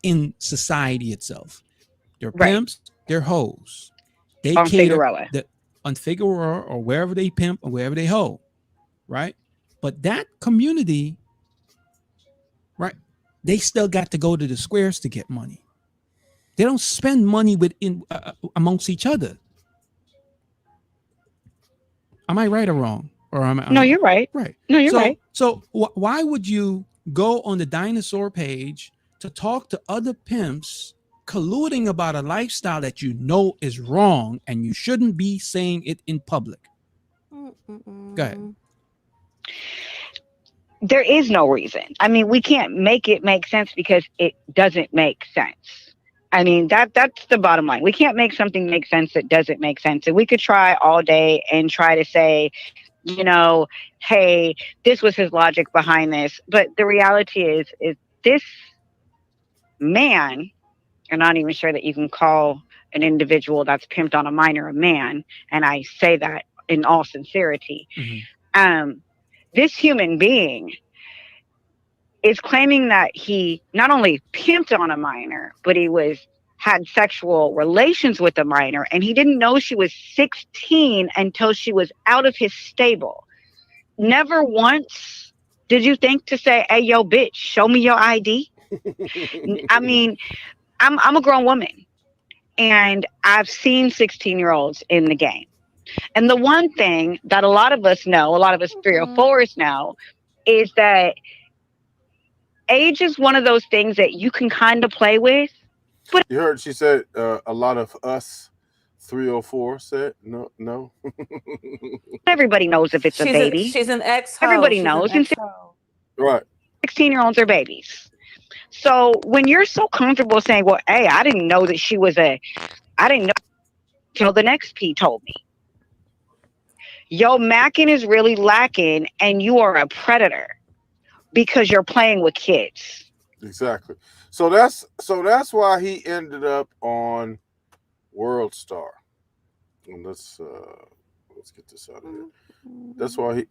in society itself. They're pimps. They're hoes. They on cater Figueroa. On Figueroa or wherever they pimp or wherever they hoe, right? But that community, right? They still got to go to the squares to get money. They don't spend money amongst each other. Am I right or wrong? Or am I? No, you're right. Right. No, you're right. So why would you go on the dinosaur page to talk to other pimps colluding about a lifestyle that you know is wrong and you shouldn't be saying it in public? Go ahead. There is no reason. I mean, we can't make it make sense because it doesn't make sense. I mean, that's the bottom line. We can't make something make sense that doesn't make sense. And we could try all day and try to say, you know, hey, this was his logic behind this. But the reality is this man, I'm not even sure that you can call an individual that's pimped on a minor a man. And I say that in all sincerity. Mm-hmm. This human being is claiming that he not only pimped on a minor, but he had sexual relations with a minor, and he didn't know she was 16 until she was out of his stable. Never once did you think to say, hey, yo, bitch, show me your ID? I mean, I'm a grown woman, and I've seen 16-year-olds in the game. And the one thing that a lot of us know, a lot of us 304s know, is that age is one of those things that you can kind of play with. But you heard she said a lot of us 304 said no. Everybody knows if it's a baby. She's an ex-ho. Everybody knows. And right. 16-year-olds are babies. So when you're so comfortable saying, well, hey, I didn't know that she was I didn't know until the next P told me. Yo, Mackin is really lacking, and you are a predator because you're playing with kids. Exactly. So that's why he ended up on World Star. And let's get this out of here. That's why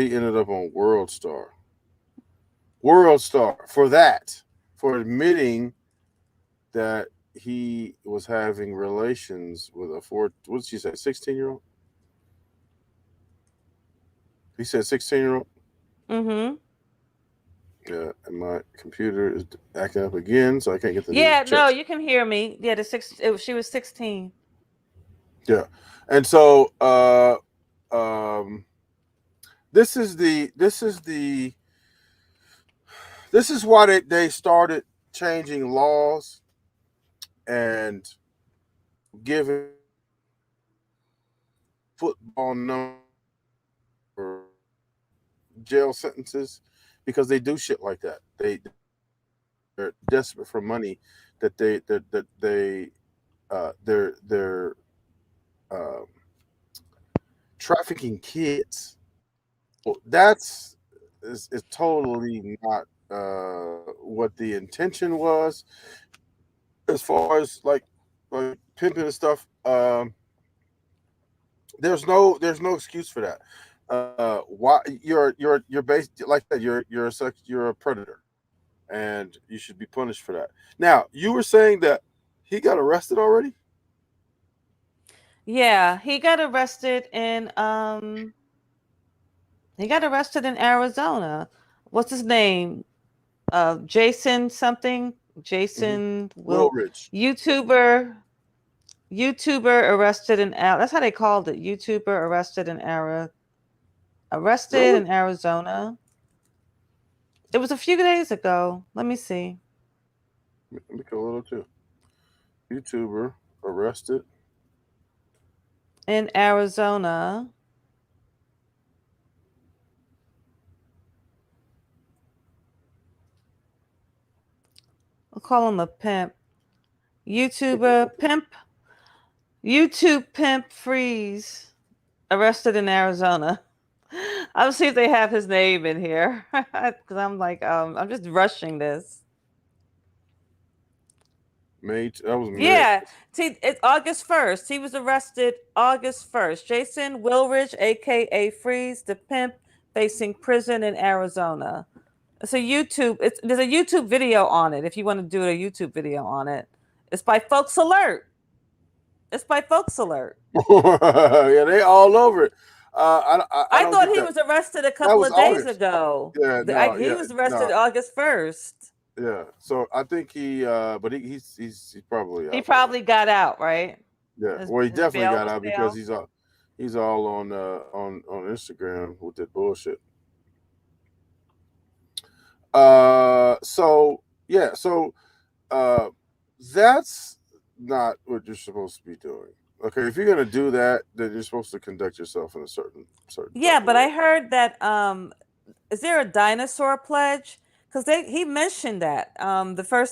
he ended up on World Star. World Star for admitting that he was having relations with what did she say, 16-year-old? He said 16-year-old? Mm-hmm. Yeah, and my computer is acting up again, so I can't get the no, you can hear me. Yeah, she was 16. Yeah, and so this is why they started changing laws and giving football number jail sentences, because they do shit like that. They're desperate for money that they're trafficking kids that's is totally not what the intention was as far as like pimping and stuff. There's no excuse for that. Why you're based like that? You're a predator, and you should be punished for that. Now you were saying that he got arrested already. Yeah, he got arrested in Arizona. What's his name? Jason something. Mm-hmm. Jason Will will Rich. YouTuber arrested in that's how they called it. YouTuber arrested Really? in Arizona. It was a few days ago. Let me see. Let me go a little too. YouTuber arrested. In Arizona. I'll call him a pimp. YouTuber pimp. YouTube pimp freeze arrested in Arizona. I'll see if they have his name in here because I'm like, I'm just rushing this. May that was May. Yeah, see, it's August 1st. He was arrested August 1st. Jason Wilridge, aka Freeze, the pimp, facing prison in Arizona. It's a YouTube. There's a YouTube video on it. If you want to do a YouTube video on it, it's by Folks Alert. It's by Folks Alert. Yeah, they all over it. I I don't thought get he that. was arrested a That couple was of days August. ago. Yeah, no, He yeah, was arrested no, August 1st. yeah. So I think but he's probably He out by now. probably got out, right? Yeah, His well, he his definitely bail got was out because bail. he's all on Instagram with that bullshit. So yeah, so uh, that's not what you're supposed to be doing. Okay, if you're gonna do that, then you're supposed to conduct yourself in a certain Yeah, type of but way. I heard that is there a dinosaur pledge? Because he mentioned that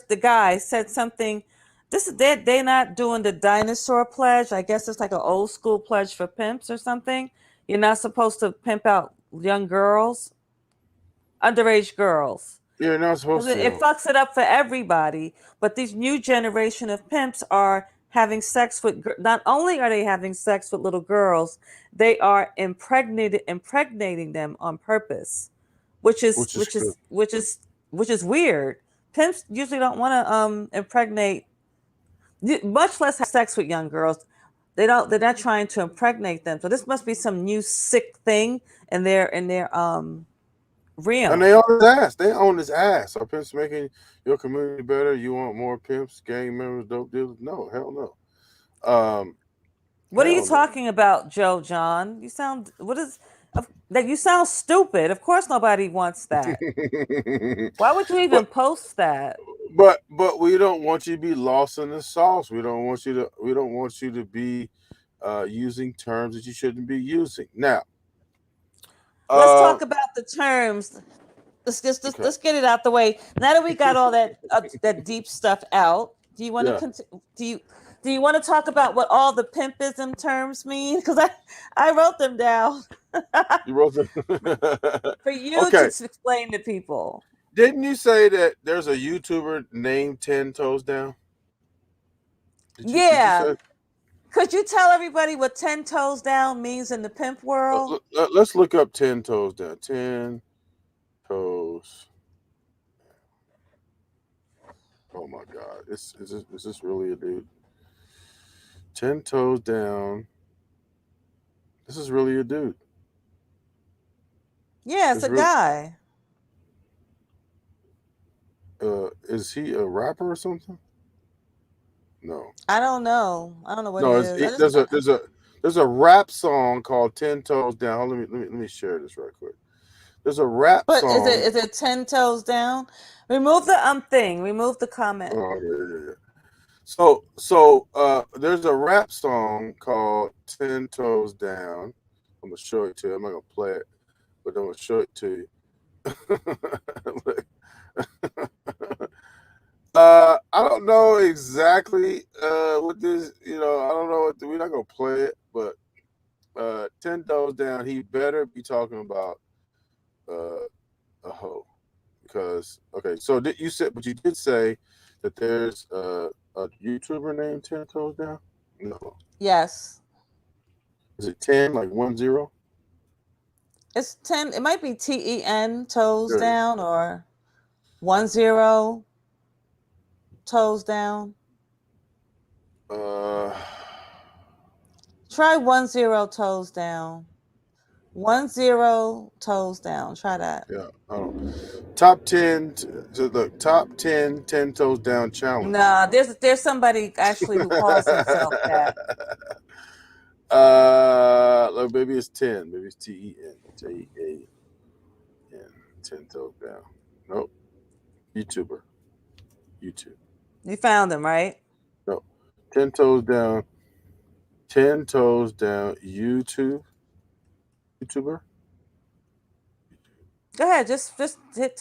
the guy said something. This is they not doing the dinosaur pledge. I guess it's like an old school pledge for pimps or something. You're not supposed to pimp out young girls, underage girls. You're not 'Cause supposed it to. fucks it up for everybody. But these new generation of pimps are having sex with. Not only are they having sex with little girls, they are impregnating them on purpose, which is Which is which good. is which is which is weird. Pimps usually don't want to impregnate, much less have sex with young girls. They don't. They're not trying to impregnate them. So this must be some new sick thing in their And realm. they own his ass. They own his ass. Are pimps making your community better? You want more pimps, gang members, dope dealers? No, hell no. What are you Hell no. talking about, Joe John? You sound that you sound stupid. Of course nobody wants that. Why would you but even post that? but we don't want you to be lost in the sauce. We don't want you to be using terms that you shouldn't be using. Now, Let's uh, talk about the terms. okay, Let's get it out the way. Now that we got all that deep stuff out, do you want to yeah, do you want to talk about what all the pimpism terms mean? Because I wrote them down you wrote the. for you to Okay, explain to people. didn't you say that there's a YouTuber named 10 Toes Down? Did you Yeah, say? could you tell everybody what 10 toes down means in the pimp world? Let's look up 10 Toes Down. 10 Toes. Oh my God, is this really a dude? 10 Toes Down. This is really a dude. Yeah, it's It's a really. guy. Is he a rapper or something? No, I don't know. I don't know what he no. is. There's a rap song called 10 Toes Down. Let me share this right quick. There's a rap But song. is it 10 toes down? Remove the thing. Remove the comment. Oh yeah. There's a rap song called 10 Toes Down. I'm gonna show it to you. I'm not gonna play it, but I'm gonna show it to you. I don't know exactly what this. I don't know what we're not gonna play it, but 10 Toes Down. He better be talking about because so you said, but you did say that there's a YouTuber named 10 Toes Down. No, Yes. is it 10 like 10? It's 10. It might be TEN, toes Good. down, or 10, toes down. Uh, Try 10, toes down. 10, toes down. Try that. yeah. Top 10. So look, top 10 10 Toes Down challenge. Nah, there's somebody actually who calls himself that. Look, maybe it's 10. Maybe it's TEN. TEAN. 10 Toes Down. Nope. YouTuber. YouTube. You found him, right? No. 10 Toes Down. 10 Toes Down. YouTuber. Go ahead. Just hit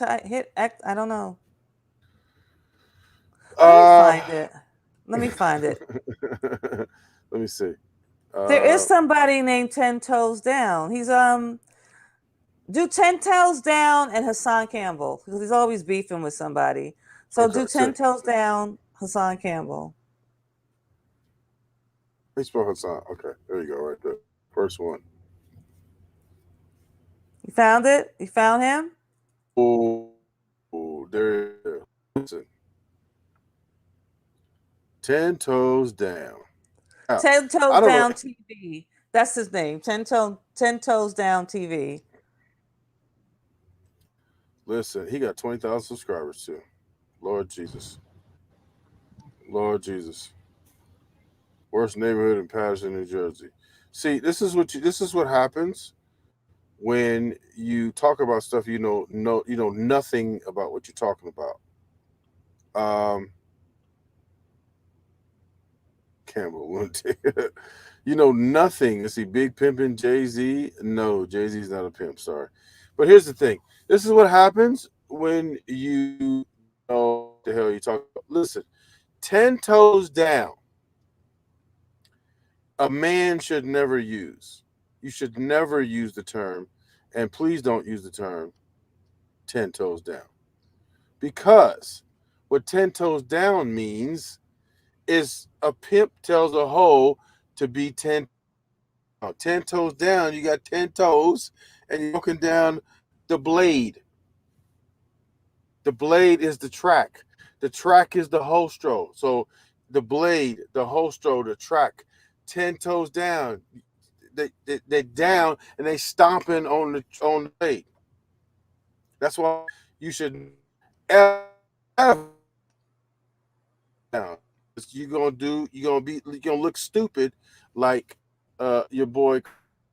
X. I don't know. Uh, Let me find it. let me see. There is somebody named 10 Toes Down. He's do 10 Toes Down and Hassan Campbell, because he's always beefing with somebody. So Okay, do 10 Toes Down, Hassan Campbell. Facebook Hassan. Okay, there you go, right there. First one. You found it? You found him? Oh, there it is. Listen. 10 Toes Down. Now, 10 I Toes don't know. Down TV. That's his name. 10 Toes Down TV. Listen, he got 20,000 subscribers too. Lord Jesus. Lord Jesus. Worst neighborhood in Patterson, New Jersey. See, this is what happens when you talk about stuff you know nothing about what you're talking about. Campbell, you know nothing. Let's see, Big Pimpin' Jay-Z. No, Jay-Z's not a pimp. Sorry, but here's the thing. This is what happens when you know what the hell you're talking about. Listen, 10 Toes Down. A man should never use. You should never use the term, and please don't use the term 10 toes down. Because what 10 toes down means is a pimp tells a hoe to be 10 toes down. You got 10 toes, and you're walking down the blade. The blade is the track. The track is the hostro. So the blade, the hostro, the track, 10 toes down. They down and they stomping on the blade. That's why you should ever down. You're gonna look stupid like your boy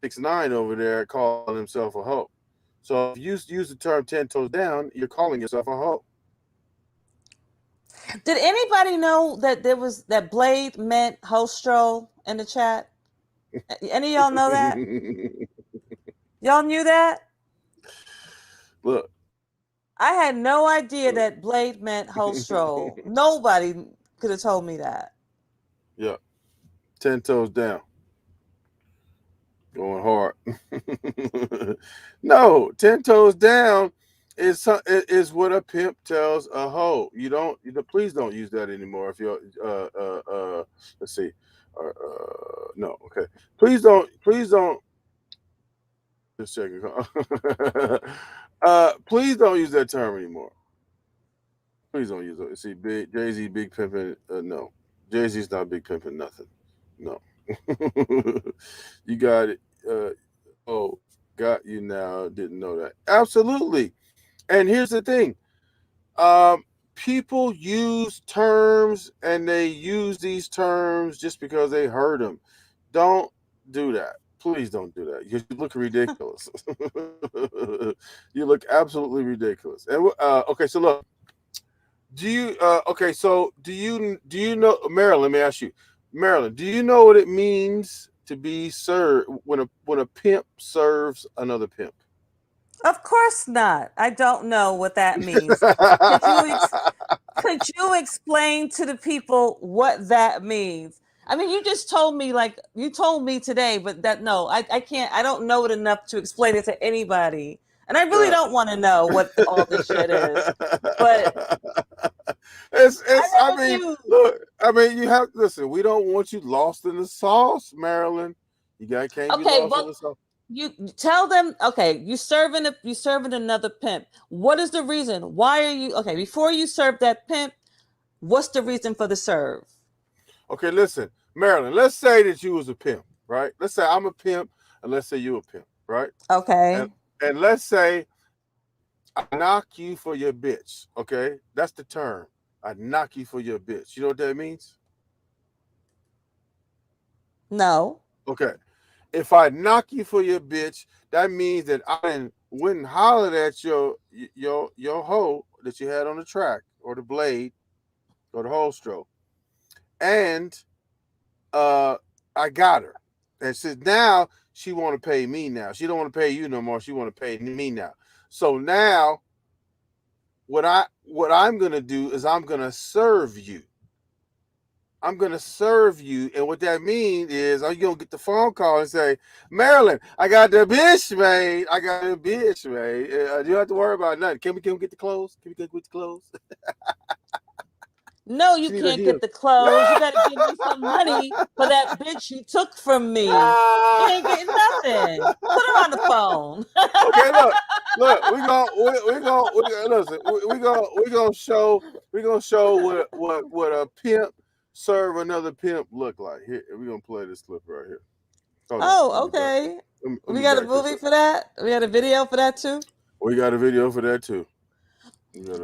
6ix9ine over there calling himself a hoe. So if you use the term 10 toes down, you're calling yourself a hoe. Did anybody know that there was that blade meant hostro in the chat? Any of y'all know that? Y'all knew that? Look. I had no idea that blade meant hostro. Nobody could have told me that. Yeah. 10 toes down. Going hard. No, 10 toes down is what a pimp tells a hoe. Please don't use that anymore. If you're let's see. No, okay. Please don't just checking. Please don't use that term anymore. Please don't use it. See, Jay-Z, Big Pimpin', no. Jay-Z's not Big Pimpin' nothing. No. You got it. Got you now. Didn't know that. Absolutely. And here's the thing. People use terms and they use these terms just because they heard them. Don't do that. Please don't do that. You look ridiculous. You look absolutely ridiculous. And okay, so look. Do you do you know, Marilyn, let me ask you. Marilyn, do you know what it means to be served when a pimp serves another pimp? Of course not. I don't know what that means. Could you explain to the people what that means? I mean, you just told me, like you told me today, but I can't. I don't know it enough to explain it to anybody. And I really don't want to know what all this shit is. But I mean, look, I mean, you have to listen. We don't want you lost in the sauce, Marilyn. Can't be lost in the sauce. You tell them, okay, you serving another pimp. What is the reason? Why are you okay? Before you serve that pimp, what's the reason for the serve? Okay, listen, Marilyn. Let's say that you was a pimp, right? Let's say I'm a pimp, and let's say you a pimp, right? Okay. And let's say I knock you for your bitch. Okay, that's the term. I knock you for your bitch. You know what that means? No. Okay. If I knock you for your bitch, that means that I went and hollered at your hoe that you had on the track or the blade or the hole stroke, and I got her, and said now she want to pay me now. She don't want to pay you no more. She want to pay me now. So now, what I'm gonna do is I'm gonna serve you. I'm gonna serve you, and what that means is I'm gonna get the phone call and say, Marilyn, I got the bitch, man. I got the bitch, man. You don't have to worry about nothing. Can we get the clothes? Can we get the clothes? No, you can't get the clothes. You got to give me some money for that bitch you took from me. You ain't getting nothing. Put her on the phone. Okay, look, we're gonna show what a pimp serve another pimp look like. Here, we're gonna play this clip right here. Okay. We got a movie for that? We got a video for that too? We got a video for that too.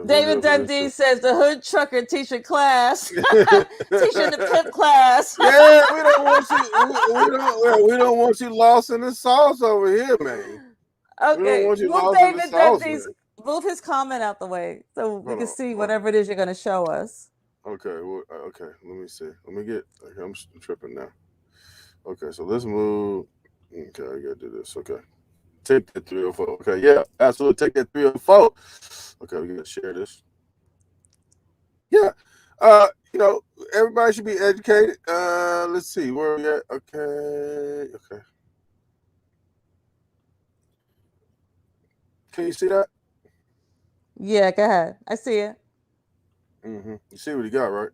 David Dundee says the hood trucker teaching class, teaching the pimp class. Yeah, we don't want you. We don't want you lost in the sauce over here, man. Okay, we don't want you move lost David in the sauce, Dundee's, move his comment out the way so we can see on. whatever it is you're going to show us. Okay, well, okay. Let me see. Let me get. Okay, I'm tripping now. Okay, so let's move. Okay, I gotta do this. Okay. Take that 304. Okay, yeah, absolutely. Take that 304. Okay, we gotta share this. Yeah. Everybody should be educated. Let's see where we at. Okay. Can you see that? Yeah, go ahead. I see it. You see what he got, right?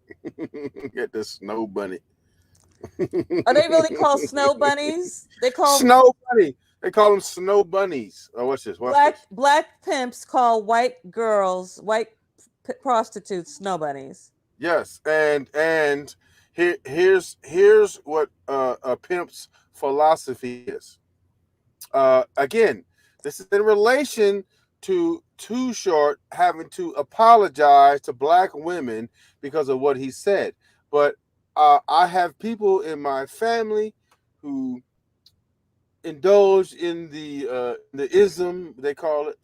Get this snow bunny. Are they really called snow bunnies? They call snow bunny. They call them snow bunnies. Oh, what's this? Black pimps call white prostitutes snow bunnies. Yes, and here's what a pimp's philosophy is. Again, this is in relation to Too Short having to apologize to black women because of what he said. But I have people in my family who indulge in the ism, they call it.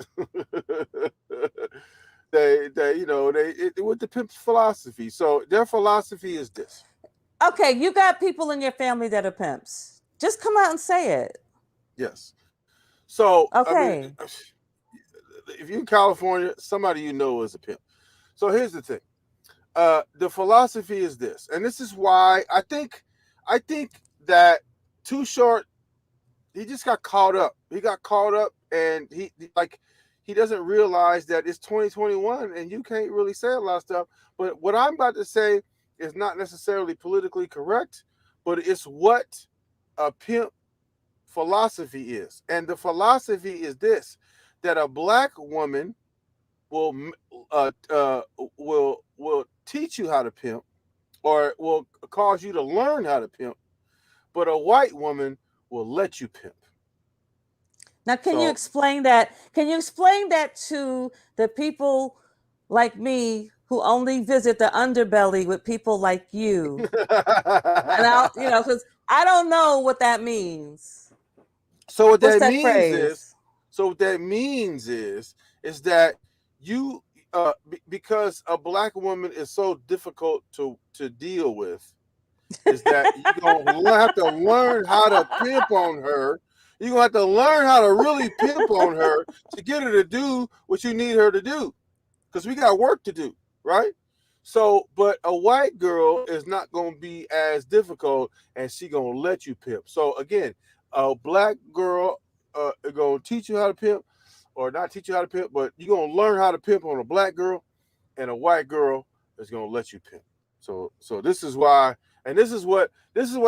they with the pimp's philosophy. So their philosophy is this. Okay, you got people in your family that are pimps. Just come out and say it. Yes. So okay. I mean, if you're in California, somebody you know is a pimp. So here's the thing. The philosophy is this, and this is why I think that Too Short, he just got caught up. He got caught up, and he doesn't realize that it's 2021, and you can't really say a lot of stuff. But what I'm about to say is not necessarily politically correct, but it's what a pimp philosophy is. And the philosophy is this, that a black woman will teach you how to pimp, or will cause you to learn how to pimp, but a white woman will let you pimp. Now, can you explain that? Can you explain that to the people like me who only visit the underbelly with people like you? And I'll, because I don't know what that means. So what that means is that you because a black woman is so difficult to deal with, is that you're gonna have to learn how to pimp on her. You're gonna have to learn how to really pimp on her to get her to do what you need her to do, because we got work to do, right? So, but a white girl is not gonna be as difficult, and she gonna let you pimp. So again, a black girl gonna teach you how to pimp. or not teach you how to pimp, but you're gonna learn how to pimp on a black girl and a white girl is gonna let you pimp. So this is why, and this is what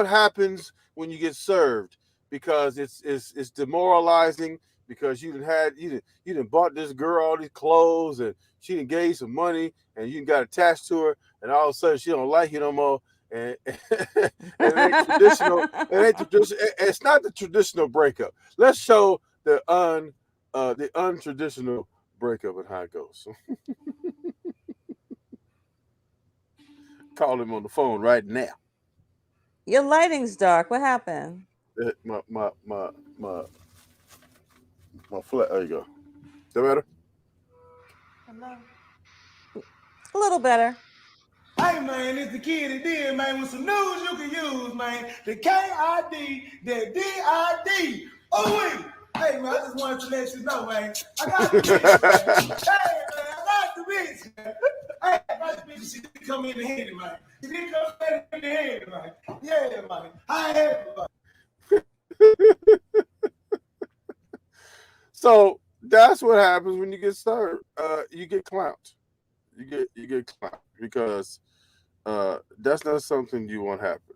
happens when you get served, because it's demoralizing, because you done bought this girl all these clothes, and she done gave some money, and you got attached to her, and all of a sudden she don't like you no more. And, and it ain't traditional. It ain't traditional. It's not the traditional breakup. Let's show the untraditional breakup and how it goes. Call him on the phone right now. Your lighting's dark. What happened? My flat. There you go. Is that better? Hello. A little better. Hey man, it's the kid that did, man, with some news you can use, man. The KID, the DID. Oh wait. Hey man, I just wanted to let you know, man. I got the bitch, man. Hey man, I got the bitch, man. Hey, I got the bitch, she didn't come in the handy, man. She didn't come in the handy, man. Yeah, man. I have it, So that's what happens when you get served. You get clowned. You get clowned because that's not something you want happen.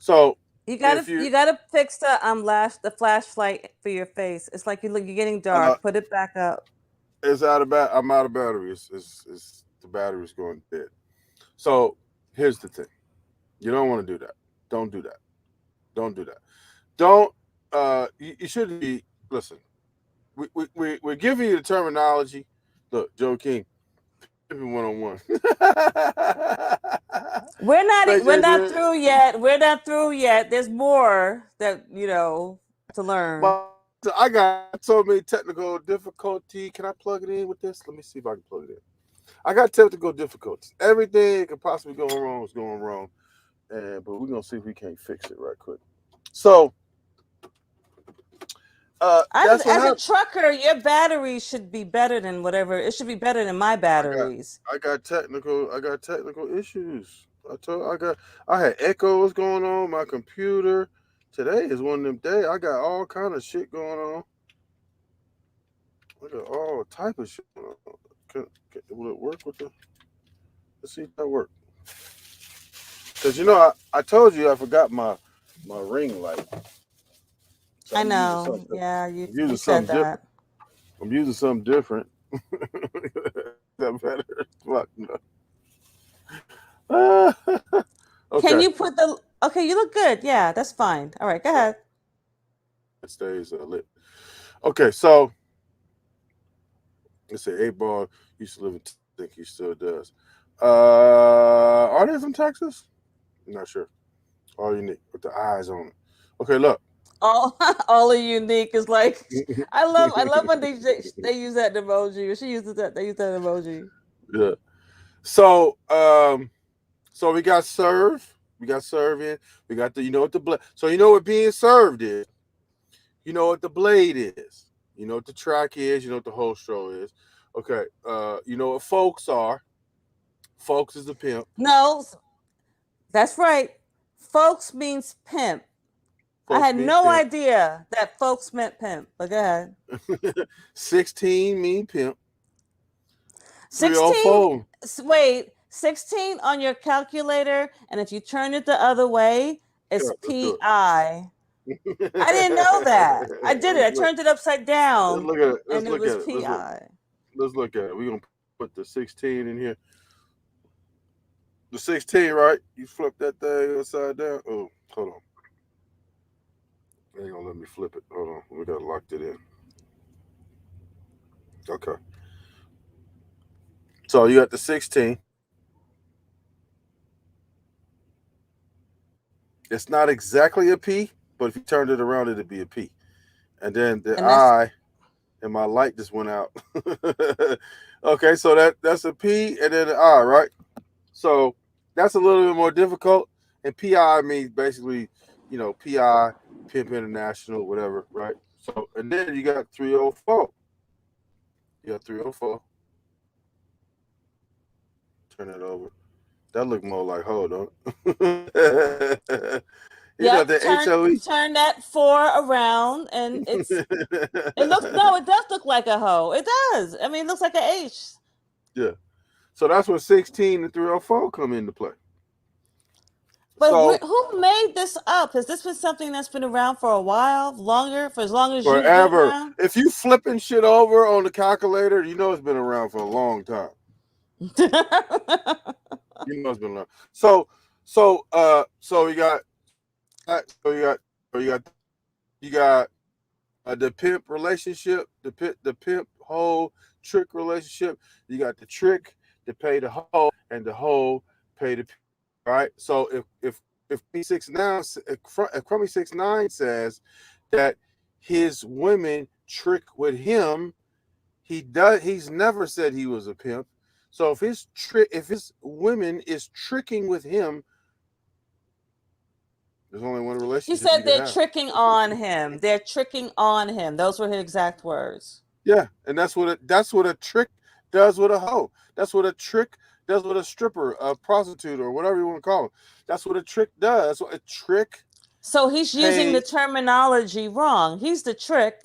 So you gotta fix the flashlight for your face. It's like you're getting dark. Put it back up. It's out of I'm out of battery. It's the battery's going dead. So here's the thing. You don't want to do that. Don't do that. Don't do that. Don't you shouldn't be listen. We're giving you the terminology. Look, Joe King, 101. We're not through yet. We're not through yet. There's more that to learn. I got so many technical difficulty. Can I plug it in with this? Let me see if I can plug it in. I got technical difficulties. Everything that could possibly go wrong is going wrong, but we're gonna see if we can't fix it right quick. So, as a trucker, your battery should be better than whatever. It should be better than my batteries. I got technical issues. I had echoes going on my computer. Today is one of them days. I got all kind of shit going on. I got all type of shit going on. Will it work with the? Let's see if that works. Because I told you I forgot my ring light. So I know. Yeah, you said that. I'm using something different. That better? Fuck no. Okay. Can you put the? Okay, you look good. Yeah, that's fine. All right, go ahead. It stays lit. Okay, so let's say 8-Ball used to live in Texas. He still does. Are they from Texas? I'm not sure. All unique with the eyes on it. Okay, look. All unique is like I love when they use that emoji. Or she uses that. They use that emoji. Yeah. So so we got serve. We got serve in. We got what the blade. So you know what being served is. You know what the blade is. You know what the track is. You know what the whole show is. Okay. You know what folks are. Folks is the pimp. No, that's right. Folks means pimp. I had no idea that folks meant pimp. But go ahead. 16 mean pimp. 16. Wait, 16 on your calculator, and if you turn it the other way, it's PI. I didn't know that. I did it. I turned it upside down. Let's look at it. And it was PI. Let's look at it. We're gonna put the 16 in here. The 16, right? You flip that thing upside down. Oh, hold on. They ain't gonna let me flip it. Hold on. We gotta lock it in. Okay. So you got the 16. It's not exactly a P, but if you turned it around, it'd be a P. And then the I and my light just went out. Okay, so that's a P and then an I, right? So that's a little bit more difficult. And PI means basically, PI, Pimp International, whatever, right? So, and then you got 304. You got 304. Turn it over. That look more like hold on. Yep, the HOE. turn that 4 around, and it looks, no, it does look like a hoe. It does. I mean, it looks like an H. Yeah. So that's where 16 and 304 come into play. But So who made this up? Has this been something that's been around for a while, longer, for as long as you've been forever. around? If you flipping shit over on the calculator, you know it's been around for a long time. You know it's been around. So you got the pimp relationship, the pimp whole trick relationship. You got the trick to pay the hoe, and the hoe pay the pimp, right. So if Crummy 69 says that his women trick with him, he's never said he was a pimp. So if his women is tricking with him, there's only one He relationship said you can they're have. tricking on him. They're tricking on him. Those were his exact words. Yeah, and that's what a trick does with a hoe. That's what a trick does with a stripper, a prostitute, or whatever you want to call it. That's what a trick does. That's what a trick. So he's using the terminology wrong. He's the trick,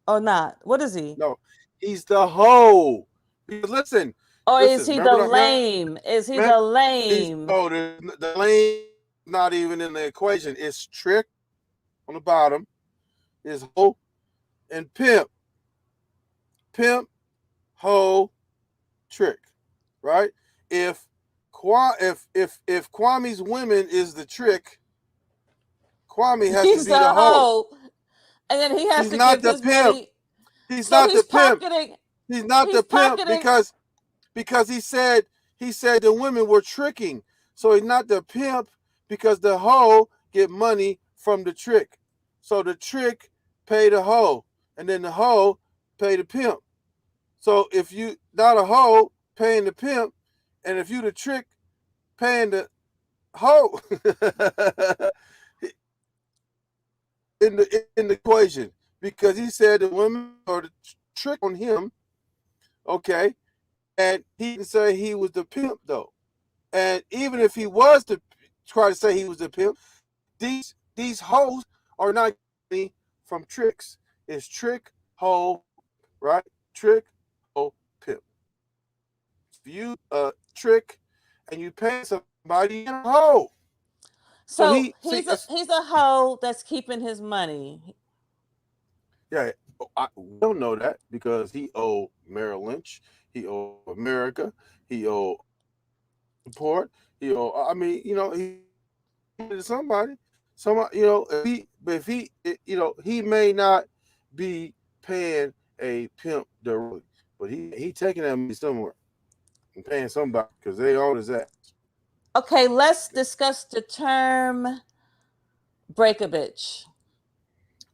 or not? What is he? No, he's the hoe. Listen. Or is he the lame? Is he the lame? No, the lame not even in the equation. It's trick on the bottom, is hoe, and pimp. Pimp, hoe, trick. Right? If Kwame's women is the trick, Kwame has to be the hoe. And then he has to not give the his pimp. money. He's So not he's the pimp. pocketing. He's not the pimp because he said the women were tricking. So he's not the pimp because the hoe get money from the trick. So the trick pay the hoe, and then the hoe pay the pimp. So if you not a hoe paying the pimp, and if you the trick paying the hoe in the equation, because he said the women are the trick on him, okay, and he didn't say he was the pimp though. And even if he was to try to say he was the pimp, these hoes are not getting from tricks. It's trick, hoe, right? Trick, hoe, pimp. If you trick and you pay somebody, you're a hoe. So he's a hoe that's keeping his money. Yeah, we don't know that because he owed Merrill Lynch, he owed America, he owed support, he owed. I mean, he to somebody, he may not be paying a pimp directly, but he taking that money somewhere and paying somebody because they own his ass. Okay, let's discuss the term break a bitch.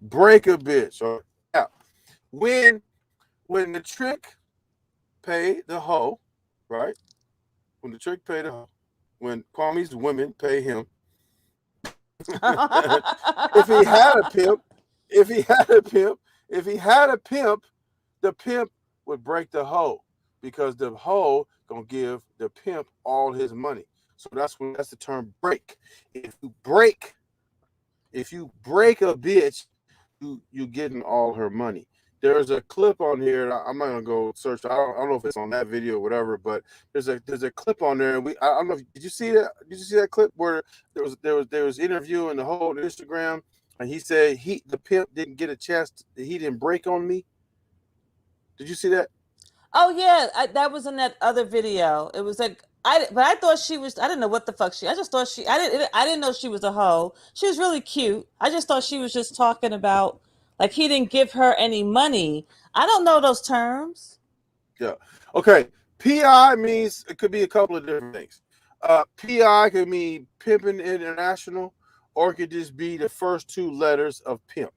Break a bitch. Or yeah, when the trick pay the hoe, right? When the trick pay the hoe, when Kwame's women pay him. If he had a pimp, the pimp would break the hoe because the hoe gonna give the pimp all his money. So that's the term break. If you break a bitch, you getting all her money. There's a clip on here. I'm not gonna go search. I don't know if it's on that video or whatever, but there's a clip on there. And I don't know. Did you see that? Did you see that clip where there was interviewing the whole Instagram, and he said the pimp didn't get a chance. He didn't break on me. Did you see that? Oh yeah, that was in that other video. It was like but I thought she was. I didn't know what the fuck I just thought she. I didn't know she was a hoe. She was really cute. I just thought she was just talking about like he didn't give her any money. I don't know those terms. Yeah. Okay. PI means it could be a couple of different things. PI could mean pimping international, or it could just be the first two letters of pimp.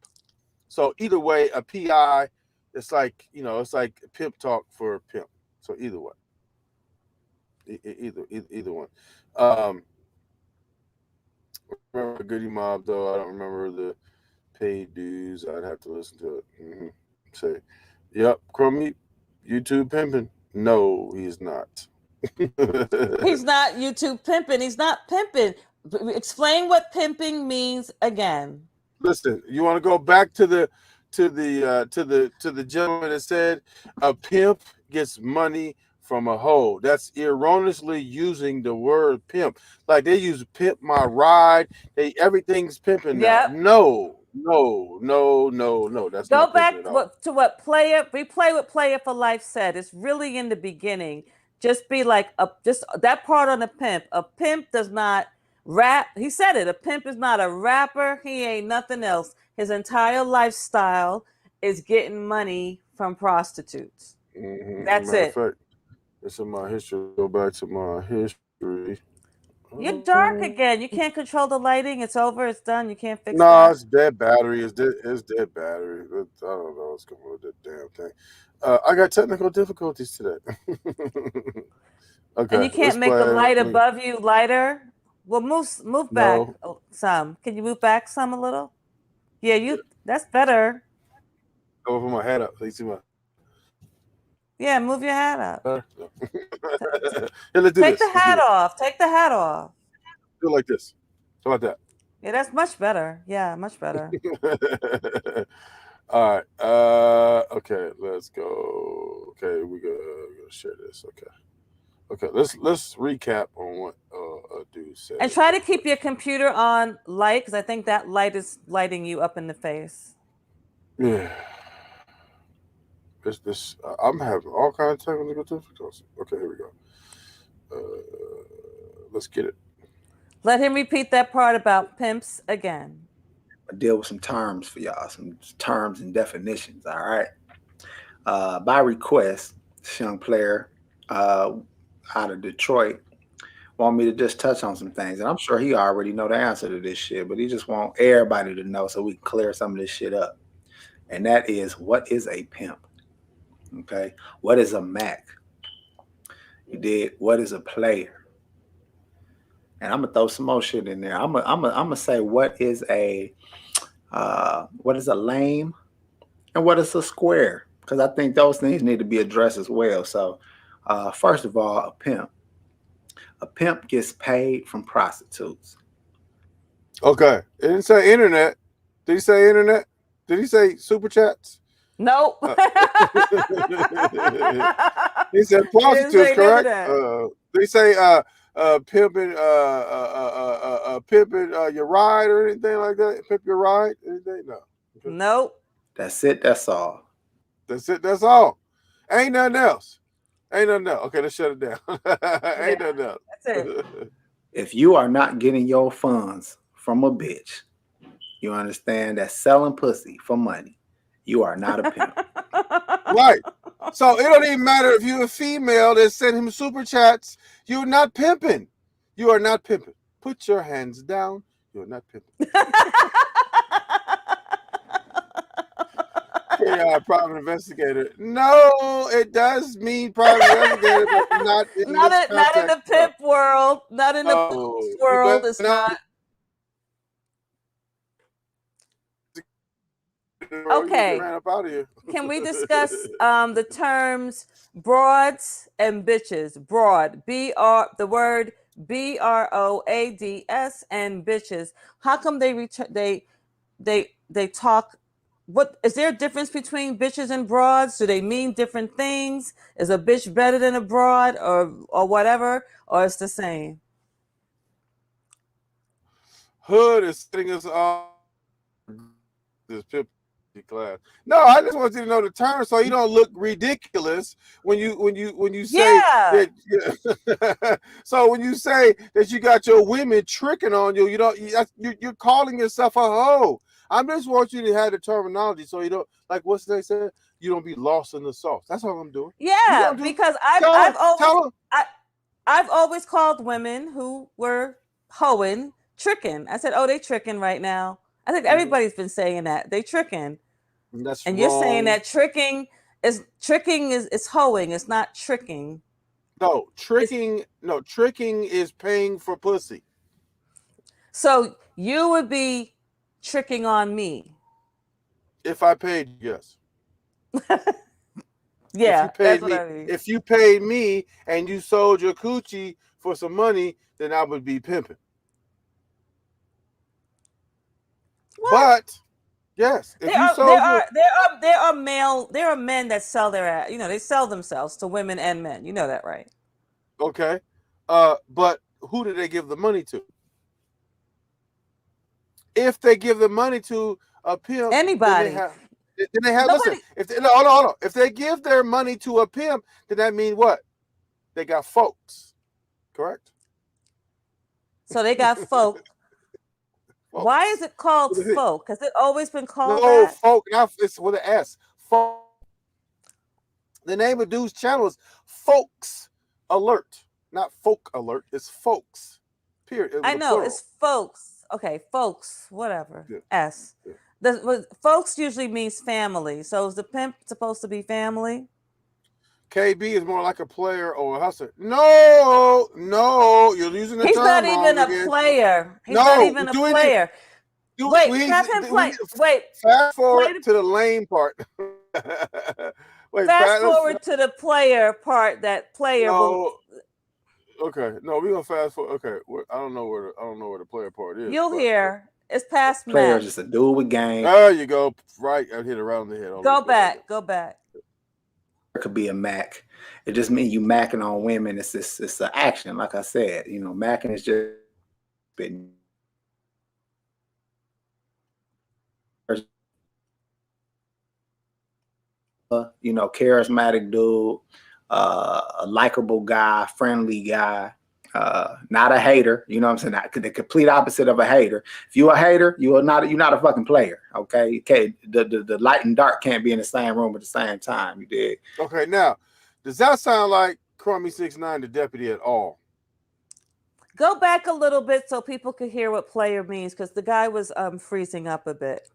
So either way, a PI, it's like pimp talk for pimp. So either way, either one. Remember Goody Mob though? I don't remember the paid dues. I'd have to listen to it. Mm-hmm. Say, yep, Crummy, YouTube pimping. No, he's not. He's not YouTube pimping. He's not pimping. Explain what pimping means again. Listen, you want to go back to the gentleman that said a pimp gets money from a hoe. That's erroneously using the word pimp. Like they use pimp my ride. Everything's pimping now. Yep. No. That's Go not pimping back at all. to what replay what Playa for Life said. It's really in the beginning. Just be like just that part on the pimp. A pimp does not rap. He said it. A pimp is not a rapper. He ain't nothing else. His entire lifestyle is getting money from prostitutes. That's Matter of it. fact, it's in my history. Go back to my history. You're dark again. You can't control the lighting. It's over. It's done. You can't fix No, that. it's dead battery. It's dead battery. I don't know what's going on with that damn thing. I got technical difficulties today. Okay, And you can't make the light above you lighter. Well, move back some. Can you move back some a little? Yeah, that's better. I'll put my head up so you see my. Yeah, move your hat up. Yeah, let's do Take this. the hat off. Take the hat off. Do it like this. How about that? Yeah, that's much better. Yeah, much better. All right. Okay, let's go. Okay, we're gonna share this. Okay. Let's recap on what a dude said. And try to keep your computer on light, because I think that light is lighting you up in the face. Yeah. I'm having all kinds of technical difficulties. Okay, here we go. Let's get it. Let him repeat that part about pimps again. I deal with some terms for y'all, some terms and definitions. All right. By request, this young player out of Detroit want me to just touch on some things, and I'm sure he already know the answer to this shit, but he just want everybody to know so we can clear some of this shit up. And that is, what is a pimp? Okay, what is a Mack? You did. What is a player? And I'm gonna throw some more shit in there. I'm gonna say what is a lame and what is a square, because I think those things need to be addressed as well. So, first of all, a pimp. A pimp gets paid from prostitutes. Okay. It didn't say internet. Did he say internet? Did he say super chats? Nope. He said prostitutes, correct? Did he say pimping pimping your ride or anything like that? Pimp your ride? Anything? No. Okay. Nope. That's it. That's all. That's it. That's all. Ain't nothing else. Okay, let's shut it down. Ain't nothing else. That's it. If you are not getting your funds from a bitch, you understand that selling pussy for money, you are not a pimp. Right. So it don't even matter if you're a female that send him super chats. You're not pimping. You are not pimping. Put your hands down. You're not pimping. Yeah, private investigator. No, it does mean private investigator, but not in not this not in the pimp world. Not in the pimp world. It's not. Okay. Can we discuss the terms broads and bitches? Broad, the word BROADS and bitches. How come they talk? What is there a difference between bitches and broads? Do they mean different things? Is a bitch better than a broad or whatever, or it's the same? Hood is setting us off this pimp class. No, I just want you to know the term so you don't look ridiculous when you say that. Yeah. So when you say that you got your women tricking on you, you're calling yourself a hoe. I just want you to have the terminology so you don't, like what they said, you don't be lost in the sauce. That's all I'm doing. Yeah, because I've always called women who were hoeing tricking. I said, "Oh, they tricking right now." I think everybody's been saying that they tricking. That's and wrong. You're saying that tricking is hoeing. It's not tricking. No, tricking is paying for pussy. So you would be tricking on me. If I paid, yes. Yeah, that's what I mean. If you paid me and you sold your coochie for some money, then I would be pimping. But yes, if you sold your there are men that sell their, they sell themselves to women and men. You know that, right? okay, but who do they give the money to? If they give the money to a pimp, Anybody. then they have. Nobody. Listen, hold on. If they give their money to a pimp, then that means what? They got folks, correct? So they got folk. Why is it called folk? Has it always been called that? Folk. Now it's with an S. Folk. The name of dude's channel is Folks Alert, not Folk Alert. It's Folks. Period. I know it's folks. Okay, folks. Whatever. Yeah. S. Yeah. Folks usually means family. So is the pimp supposed to be family? KB is more like a player or a hustler. No, you're using the He's term not wrong even a again. Player. He's not even a player. Wait, have him play. Wait. Fast forward to the lame part. Fast forward to the player part. That player will. Okay, no, we're gonna fast forward. Okay, I don't know where the player part is. You'll hear. It's past player Mack. just a dude with game. There you go. Right, I hit it right on the head. Go back. It could be a Mack. It just means you macking on women. It's an action, like I said. Macking is just been. Charismatic dude, a likable guy, friendly guy, not a hater. You know what I'm saying? The complete opposite of a hater. If you're a hater, you're not a fucking player. Okay. The light and dark can't be in the same room at the same time. You dig? Okay. Now, does that sound like Crummy 6ix9ine, the deputy, at all? Go back a little bit so people could hear what player means, because the guy was freezing up a bit.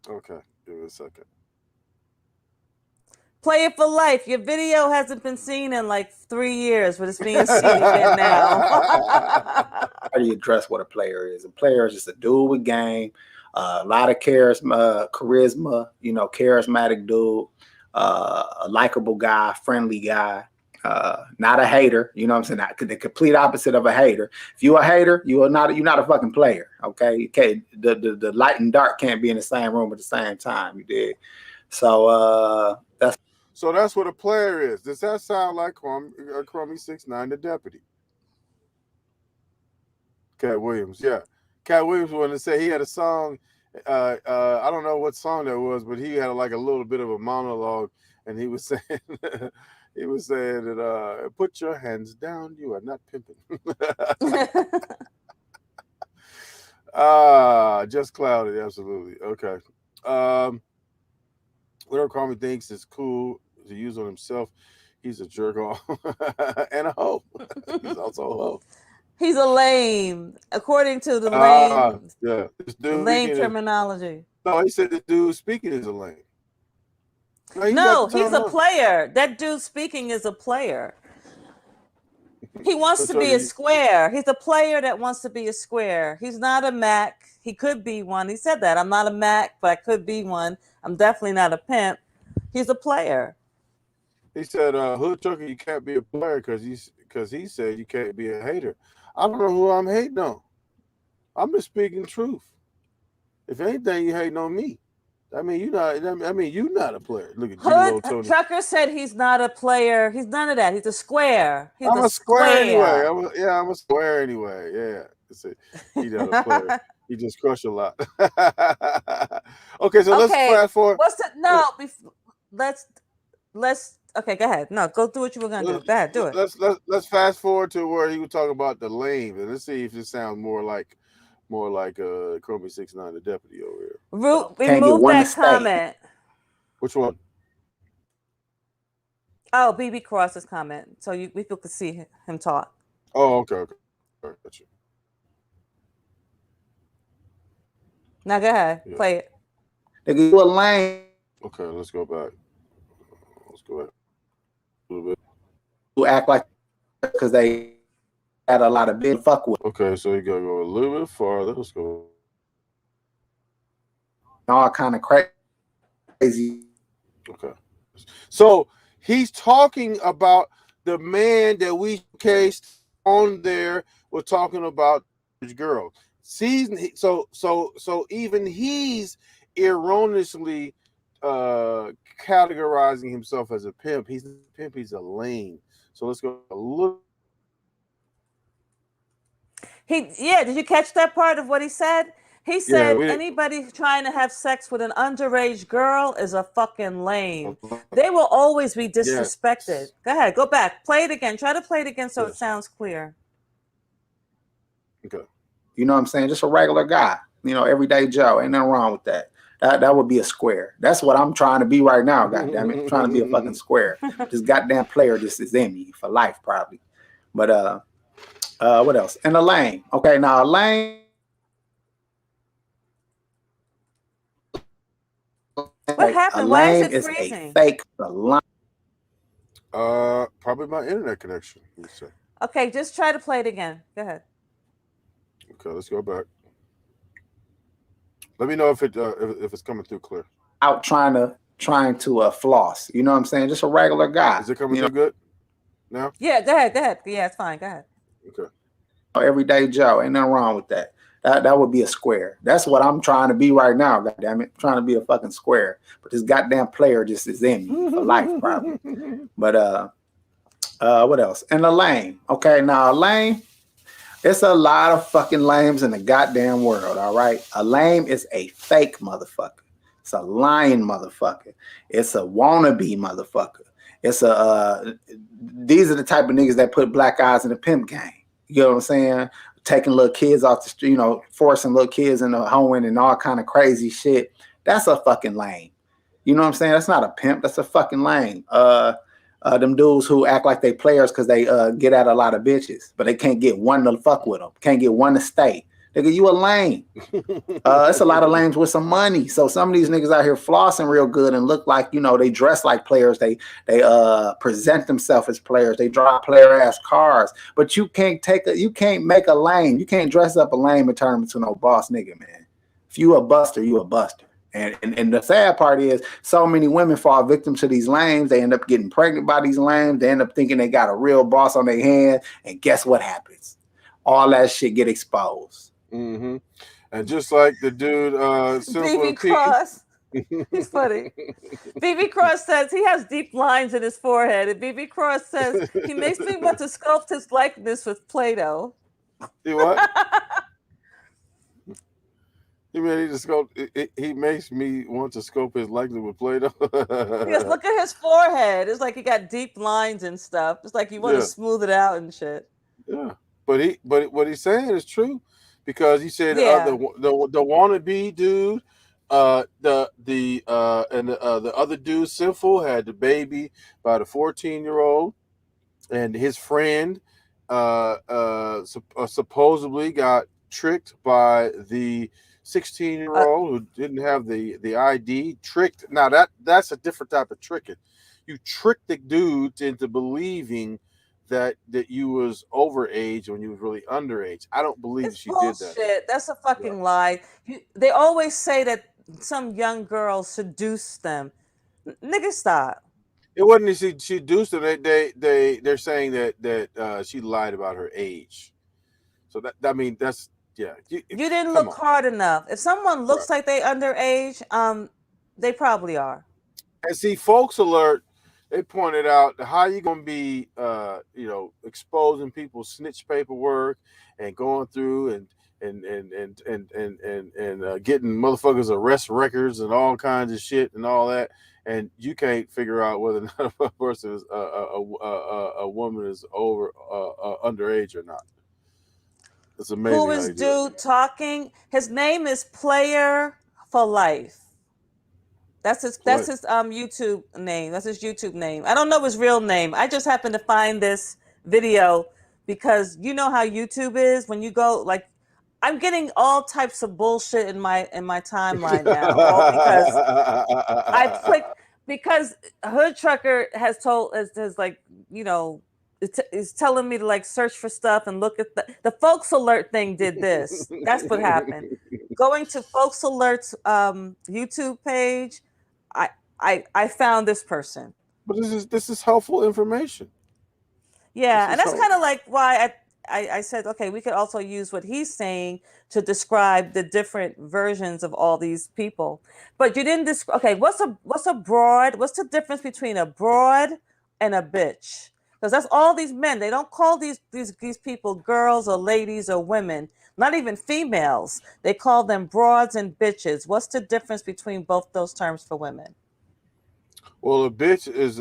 Okay. Give it a second. Play it for life. Your video hasn't been seen in like 3 years, but it's being seen again now. How do you address what a player is? A player is just a dude with game, a lot of charisma, charismatic dude, a likable guy, friendly guy, not a hater. You know what I'm saying? The complete opposite of a hater. If you're a hater, you're not a fucking player. Okay. The light and dark can't be in the same room at the same time. You dig? So that's what a player is. Does that sound like Crummy 6ix9ine, the deputy? Cat Williams, yeah. Cat Williams wanted to say he had a song. I don't know what song that was, but he had like a little bit of a monologue, and he was saying that put your hands down, you are not pimping. Just clouded, absolutely. Okay. Whatever Crummy thinks is cool to use on himself, he's a jerk off and a hoe. He's also a hoe. He's a lame, according to the lame. Yeah, this dude lame terminology. No, he said the dude speaking is a lame. No, he's a player. That dude speaking is a player. He wants to be a square. He's a player that wants to be a square. He's not a Mack. He could be one. He said that. I'm not a Mack, but I could be one. I'm definitely not a pimp. He's a player. He said, "HoodTrucker, you can't be a player because he said you can't be a hater." I don't know who I'm hating on. I'm just speaking truth. If anything, you hating on me. I mean, you're not a player. Look at HoodTrucker said he's not a player. He's none of that. He's a square. I'm a square anyway. I'm a square anyway. Yeah. He's not a player. He just crushed a lot. Okay, so let's fast forward. Let's okay, go ahead. No, go do what you were gonna do. Go ahead, do it. Let's fast forward to where he was talking about the lame, and let's see if it sounds more like Crummy 6ix9ine, the deputy over here. Remove that comment. Which one? Oh, BB Cross's comment, so people could see him talk. Oh, okay. All right, gotcha. Now go ahead, play it. Nigga, you a lame. Okay, let's go back. A little bit. Who act like because they had a lot of big fuck with. Okay, so you gotta go a little bit farther. Let's go. All kind of crazy. Okay. So he's talking about the man that we cased on there. We're talking about this girl. So even he's erroneously categorizing himself as a pimp. He's not a pimp, he's a lame. So let's go a little. Did you catch that part of what he said? He Yeah, said anybody trying to have sex with an underage girl is a fucking lame. They will always be disrespected. Yes. Go ahead, go back, play it again. Try to play it again so it sounds clear. Okay. You know what I'm saying? Just a regular guy. You know, everyday Joe. Ain't nothing wrong with that. That would be a square. That's what I'm trying to be right now, goddammit. I'm trying to be a fucking square. This goddamn player just is in me for life, probably. But what else? And a lame. Okay, now a lame. What happened? Why is it freezing? A fake lame. Probably my internet connection. Let's say. Okay, just try to play it again. Go ahead. Okay, let's go back. Let me know if it's coming through clear. Out trying to floss. You know what I'm saying? Just a regular guy. Is it coming through good now? Yeah, go ahead. Yeah, it's fine. Go ahead. Okay. Everyday Joe. Ain't nothing wrong with that. That would be a square. That's what I'm trying to be right now, goddammit. I'm trying to be a fucking square. But this goddamn player just is in me for life, probably. But what else? And a lame. Okay, now a lame. It's a lot of fucking lames in the goddamn world, all right? A lame is a fake motherfucker. It's a lying motherfucker. It's a wannabe motherfucker. It's these are the type of niggas that put black eyes in the pimp game. You know what I'm saying? Taking little kids off the street, you know, forcing little kids into hoeing and all kind of crazy shit. That's a fucking lame. You know what I'm saying? That's not a pimp. That's a fucking lame. Them dudes who act like they players because they get at a lot of bitches, but they can't get one to fuck with them. Can't get one to stay. Nigga, you a lame. It's a lot of lames with some money. So some of these niggas out here flossing real good and look like, you know, they dress like players. They present themselves as players. They drive player ass cars. But you can't make a lame. You can't dress up a lame and turn into no boss nigga, man. If you a buster, you a buster. And the sad part is so many women fall victim to these lames. They end up getting pregnant by these lames. They end up thinking they got a real boss on their hand. And guess what happens? All that shit get exposed. Mm-hmm. And just like the dude, BB Cross, he's funny. BB Cross says he has deep lines in his forehead, and BB Cross says he makes me want to sculpt his likeness with Play-Doh. See what? He makes me want to scope his likeness with Play-Doh. Yes, look at his forehead. It's like he got deep lines and stuff. It's like you want to smooth it out and shit. Yeah, but what he's saying is true. Because he said the wannabe dude, the other dude, Sinful, had the baby by the 14-year-old, and his friend supposedly got tricked by the 16-year-old who didn't have the ID. Tricked. Now that's a different type of tricking. You trick the dude into believing that you was overage when you was really underage. I don't believe she did that. That's a fucking lie. They always say that some young girl seduced them. Nigga, stop. It wasn't she seduced them. They're saying that she lied about her age. So that's yeah. You didn't look hard enough. If someone looks like they underage, they probably are. And see, Folks Alert, they pointed out how you gonna be, exposing people's snitch paperwork and going through and getting motherfuckers arrest records and all kinds of shit and all that, and you can't figure out whether or not a person is a woman is underage or not. It's amazing. Who is dude talking? His name is Player for Life. That's his YouTube name. That's his YouTube name. I don't know his real name. I just happened to find this video because you know how YouTube is when you go, like, I'm getting all types of bullshit in my timeline now. All because I clicked because Hood Trucker has is telling me to like search for stuff and look at the Folks Alert thing did this. That's what happened. Going to Folks Alert's YouTube page, I found this person. But this is helpful information. Yeah, and that's kind of like why I said, okay, we could also use what he's saying to describe the different versions of all these people. But you didn't describe. Okay, what's a broad? What's the difference between a broad and a bitch? Because that's all these men. They don't call these people girls or ladies or women. Not even females. They call them broads and bitches. What's the difference between both those terms for women? Well, a bitch is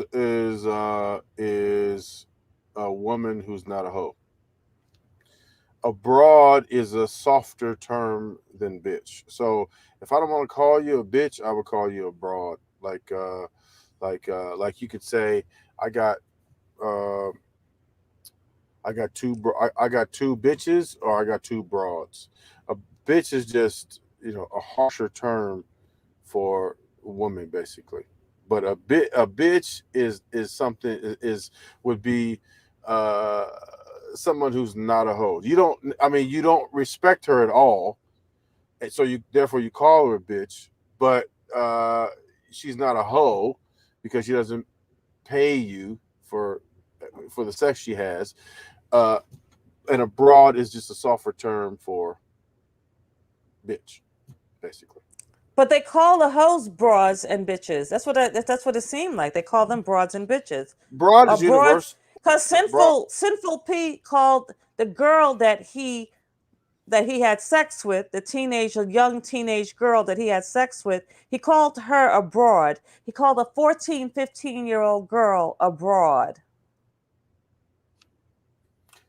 a woman who's not a hoe. A broad is a softer term than bitch. So if I don't want to call you a bitch, I would call you a broad. Like you could say, I got uh, I got two bitches, or I got two broads. A bitch is just a harsher term for a woman, basically. But a bitch is something is would be uh someone who's not a hoe. You don't respect her at all, and so you call her a bitch. But she's not a hoe because she doesn't pay you for the sex she has. Uh, and a broad is just a softer term for bitch, basically. But they call the hoes broads and bitches. That's what it seemed like. They call them broads and bitches. Broad A is broad, universal. because Broad, sinful Pete called the girl that he had sex with, the young teenage girl that he had sex with, he called her a broad. He called a 14, 15-year-old girl a broad.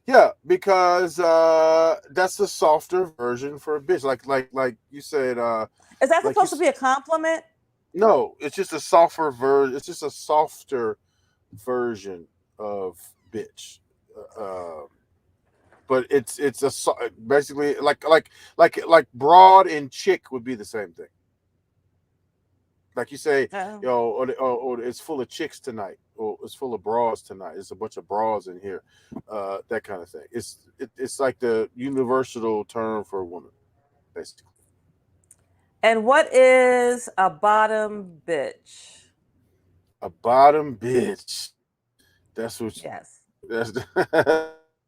yeah, because that's the softer version for a bitch. Like you said, Is that like you supposed to be a compliment? no, it's just a softer version. It's just a softer version of bitch. Uh, but basically like broad and chick would be the same thing. Like you say, Oh. or it's full of chicks tonight, or it's full of bras tonight. It's a bunch of bras in here, that kind of thing. It's like the universal term for a woman, basically. And what is a bottom bitch? A bottom bitch. That's what. Yes. That's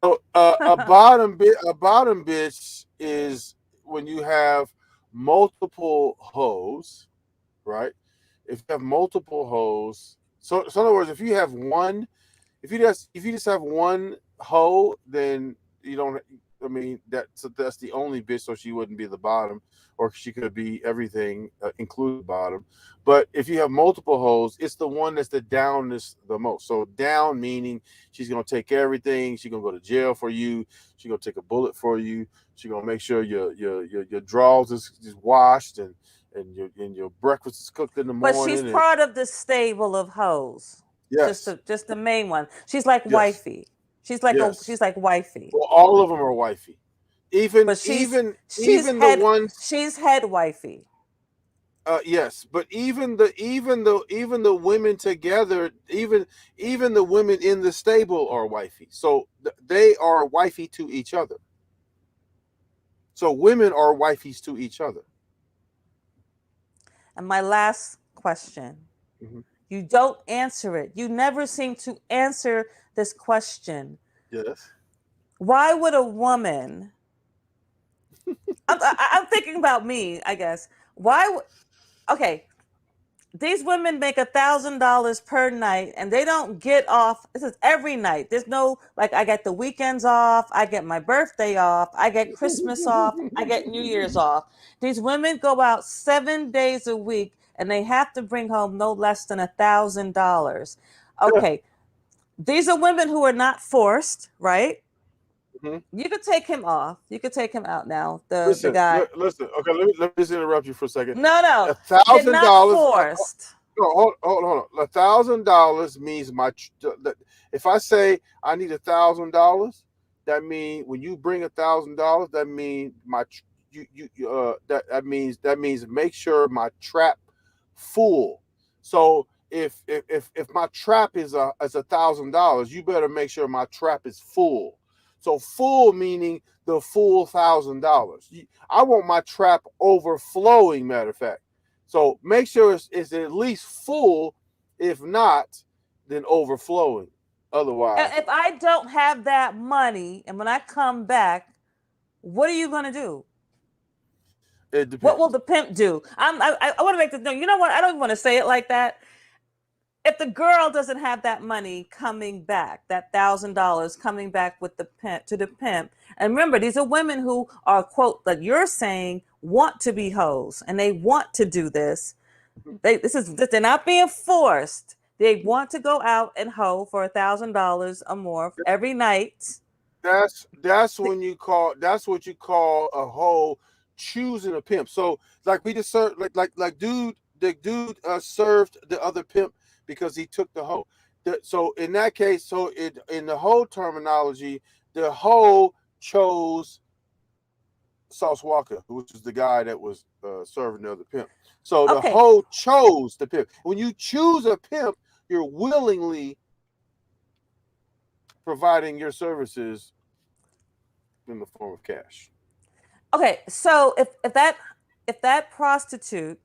so, a bottom bitch is when you have multiple hoes, right? If you have multiple hoes, so in other words, if you just have one hoe, then you don't. I mean, that's the only bitch, so she wouldn't be the bottom, or she could be everything, including the bottom. But if you have multiple hoes, it's the one that's the downest the most. So down meaning she's gonna take everything. She's gonna go to jail for you. She's gonna take a bullet for you. She's gonna make sure your drawers is washed, and your breakfast is cooked in the But she's morning. And part of the stable of hoes. yes, Just the main one. She's like yes, wifey. yes. She's like wifey. Well, all of them are wifey. Even But even the ones, she's head wifey. yes, but even the women together, even the women in the stable are wifey. So they are wifey to each other. So women are wifeys to each other. And my last question. Mhm. You don't answer it. You never seem to answer this question. Yes. Why would a woman? I'm thinking about me, I guess. Okay, these women make $1,000 per night, and they don't get off. This is every night. There's no, like, I get the weekends off, I get my birthday off, I get Christmas off, I get New Year's off. These women go out 7 days a week, and they have to bring home no less than $1,000. Yeah. Okay, these are women who are not forced, right? Mhm. You could take him off. You could take him out now. The Listen, guy. listen. Okay, let me just interrupt you for a second. No, A they're thousand not dollars. forced. No, hold on. $1,000 means if I say I need $1,000, that means when you bring $1,000, that means that means make sure my trap full. So if my trap is $1,000, you better make sure my trap is full. So full meaning the full $1,000. I want my trap overflowing. Matter of fact. So make sure it's at least full. If not, then overflowing otherwise. If I don't have that money, and when I come back, what are you gonna do? It depends. What will the pimp do? I want to make this. No, you know what? I don't even want to say it like that. If the girl doesn't have that money coming back, that $1,000 coming back with the pimp to the pimp, and remember, these are women who are, quote, that you're saying want to be hoes and they want to do this. They're not being forced. They want to go out and hoe for $1,000 or more every night. That's what you call a hoe choosing a pimp. So like we just served like the dude served the other pimp because he took the hoe. So in that case, in the hoe terminology, the hoe chose Sauce Walker, which is the guy that was serving the other pimp. So the hoe chose the pimp. When you choose a pimp, you're willingly providing your services in the form of cash. Okay, so if that prostitute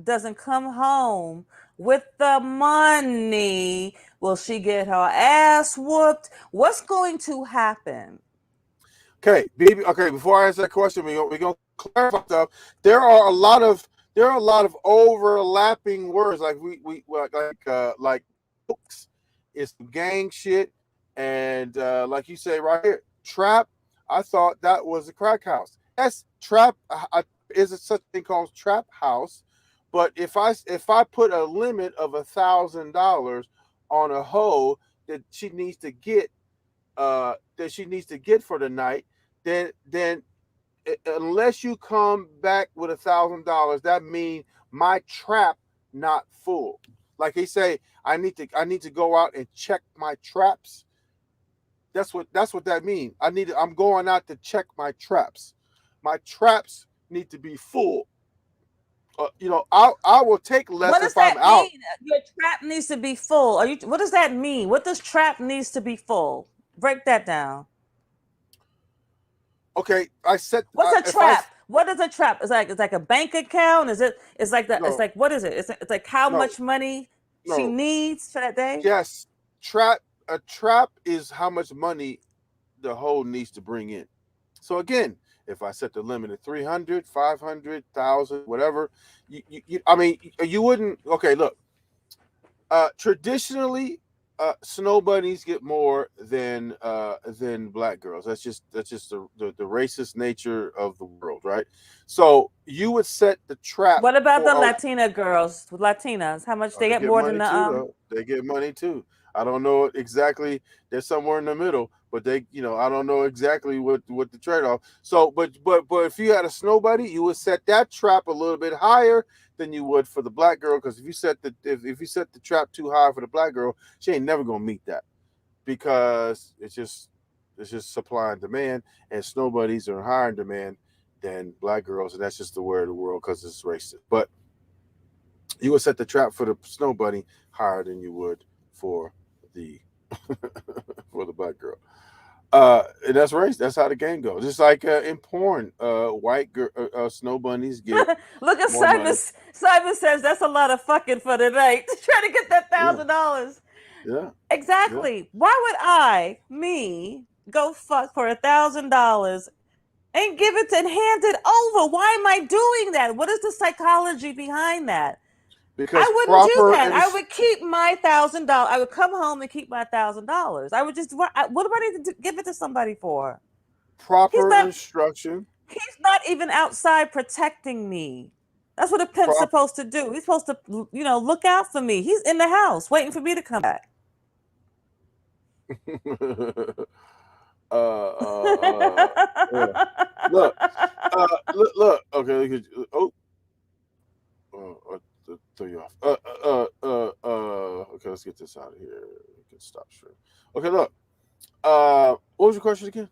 doesn't come home with the money, will she get her ass whooped? What's going to happen? Okay, BB. Okay, before I answer that question, we're gonna clarify stuff. There are a lot of overlapping words like like hooks. It's gang shit, and like you say right here, trap. I thought that was a crack house. Yes, trap is a such thing called trap house. But if I put a limit of $1,000 on a hoe that she needs to get for the night, then unless you come back with $1,000, that means my trap not full. Like he say, I need to go out and check my traps. That's what that means. I'm going out to check my traps. My traps need to be full. I will take less what does if I'm that out. mean? Your trap needs to be full. What does that mean? What does trap needs to be full? Break that down. Okay, I said. What's a trap? What is a trap? It's like a bank account. It's like that. No. It's like, what is it? It's like how much money she needs for that day. Yes, a trap is how much money the hoe needs to bring in. So again, if I set the limit at 300, 500, 1,000, whatever, you wouldn't. Okay, look. Traditionally, snow bunnies get more than black girls. That's just the racist nature of the world, right? So you would set the trap. What about the Latina girls? Latinas, how much they get more than the They get money too. I don't know exactly. They're somewhere in the middle, but I don't know exactly what the trade off. So, but if you had a snow bunny, you would set that trap a little bit higher than you would for the black girl, because if you set the trap too high for the black girl, she ain't never gonna meet that, because it's just supply and demand, and snow bunnies are higher in demand than black girls, and that's just the way of the world because it's racist. But you would set the trap for the snow bunny higher than you would for the for the black girl. And that's race. That's how the game goes. Just like in porn, white snow bunnies get. Look at Simon. Money. Simon says that's a lot of fucking for the night. Trying to get that $1,000. Yeah. Exactly. Yeah. Why would go fuck for $1,000 and give it and hand it over? Why am I doing that? What is the psychology behind that? Because I wouldn't do that. I would keep my $1,000. I would come home and keep my $1,000. I would just. What do I need to give it to somebody for? Proper instruction. He's not even outside protecting me. That's what a pimp's supposed to do. He's supposed to, look out for me. He's in the house waiting for me to come back. Yeah. Look. Okay. Throw you off. Okay, let's get this out of here. We can stop straight. Okay, look. What was your question again?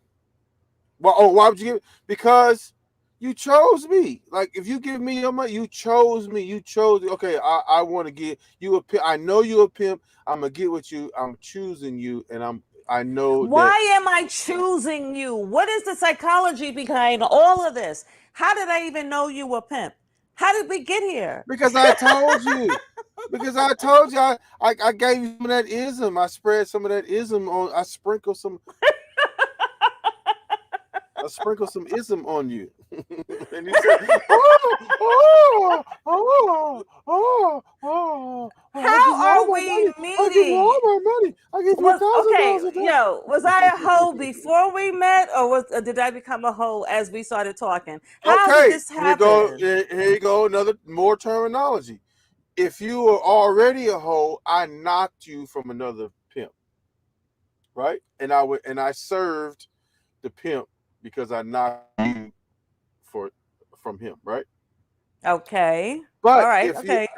Well, why would you give it? Because you chose me. Like, if you give me your money, you chose me. You chose. Okay, I want to give you a pimp. I know you're a pimp. I'm gonna get with you. I'm choosing you, and I know. Why am I choosing you? What is the psychology behind all of this? How did I even know you were pimp? How did we get here? Because I told you. Because I told you I gave you some of that ism. I spread some of that ism on. I sprinkle some ism on you. And you said, oh, I give you How all are my we money. I give you meeting? all my money. I give you Was $1,000 okay, a day. yo, was I a hoe before we met, or did I become a hoe as we started talking? How did Okay, this happen? here you go, another more terminology. If you were already a hoe, I knocked you from another pimp, right? And I served the pimp because I knocked you for from him, right? Okay. All But right. if you Okay.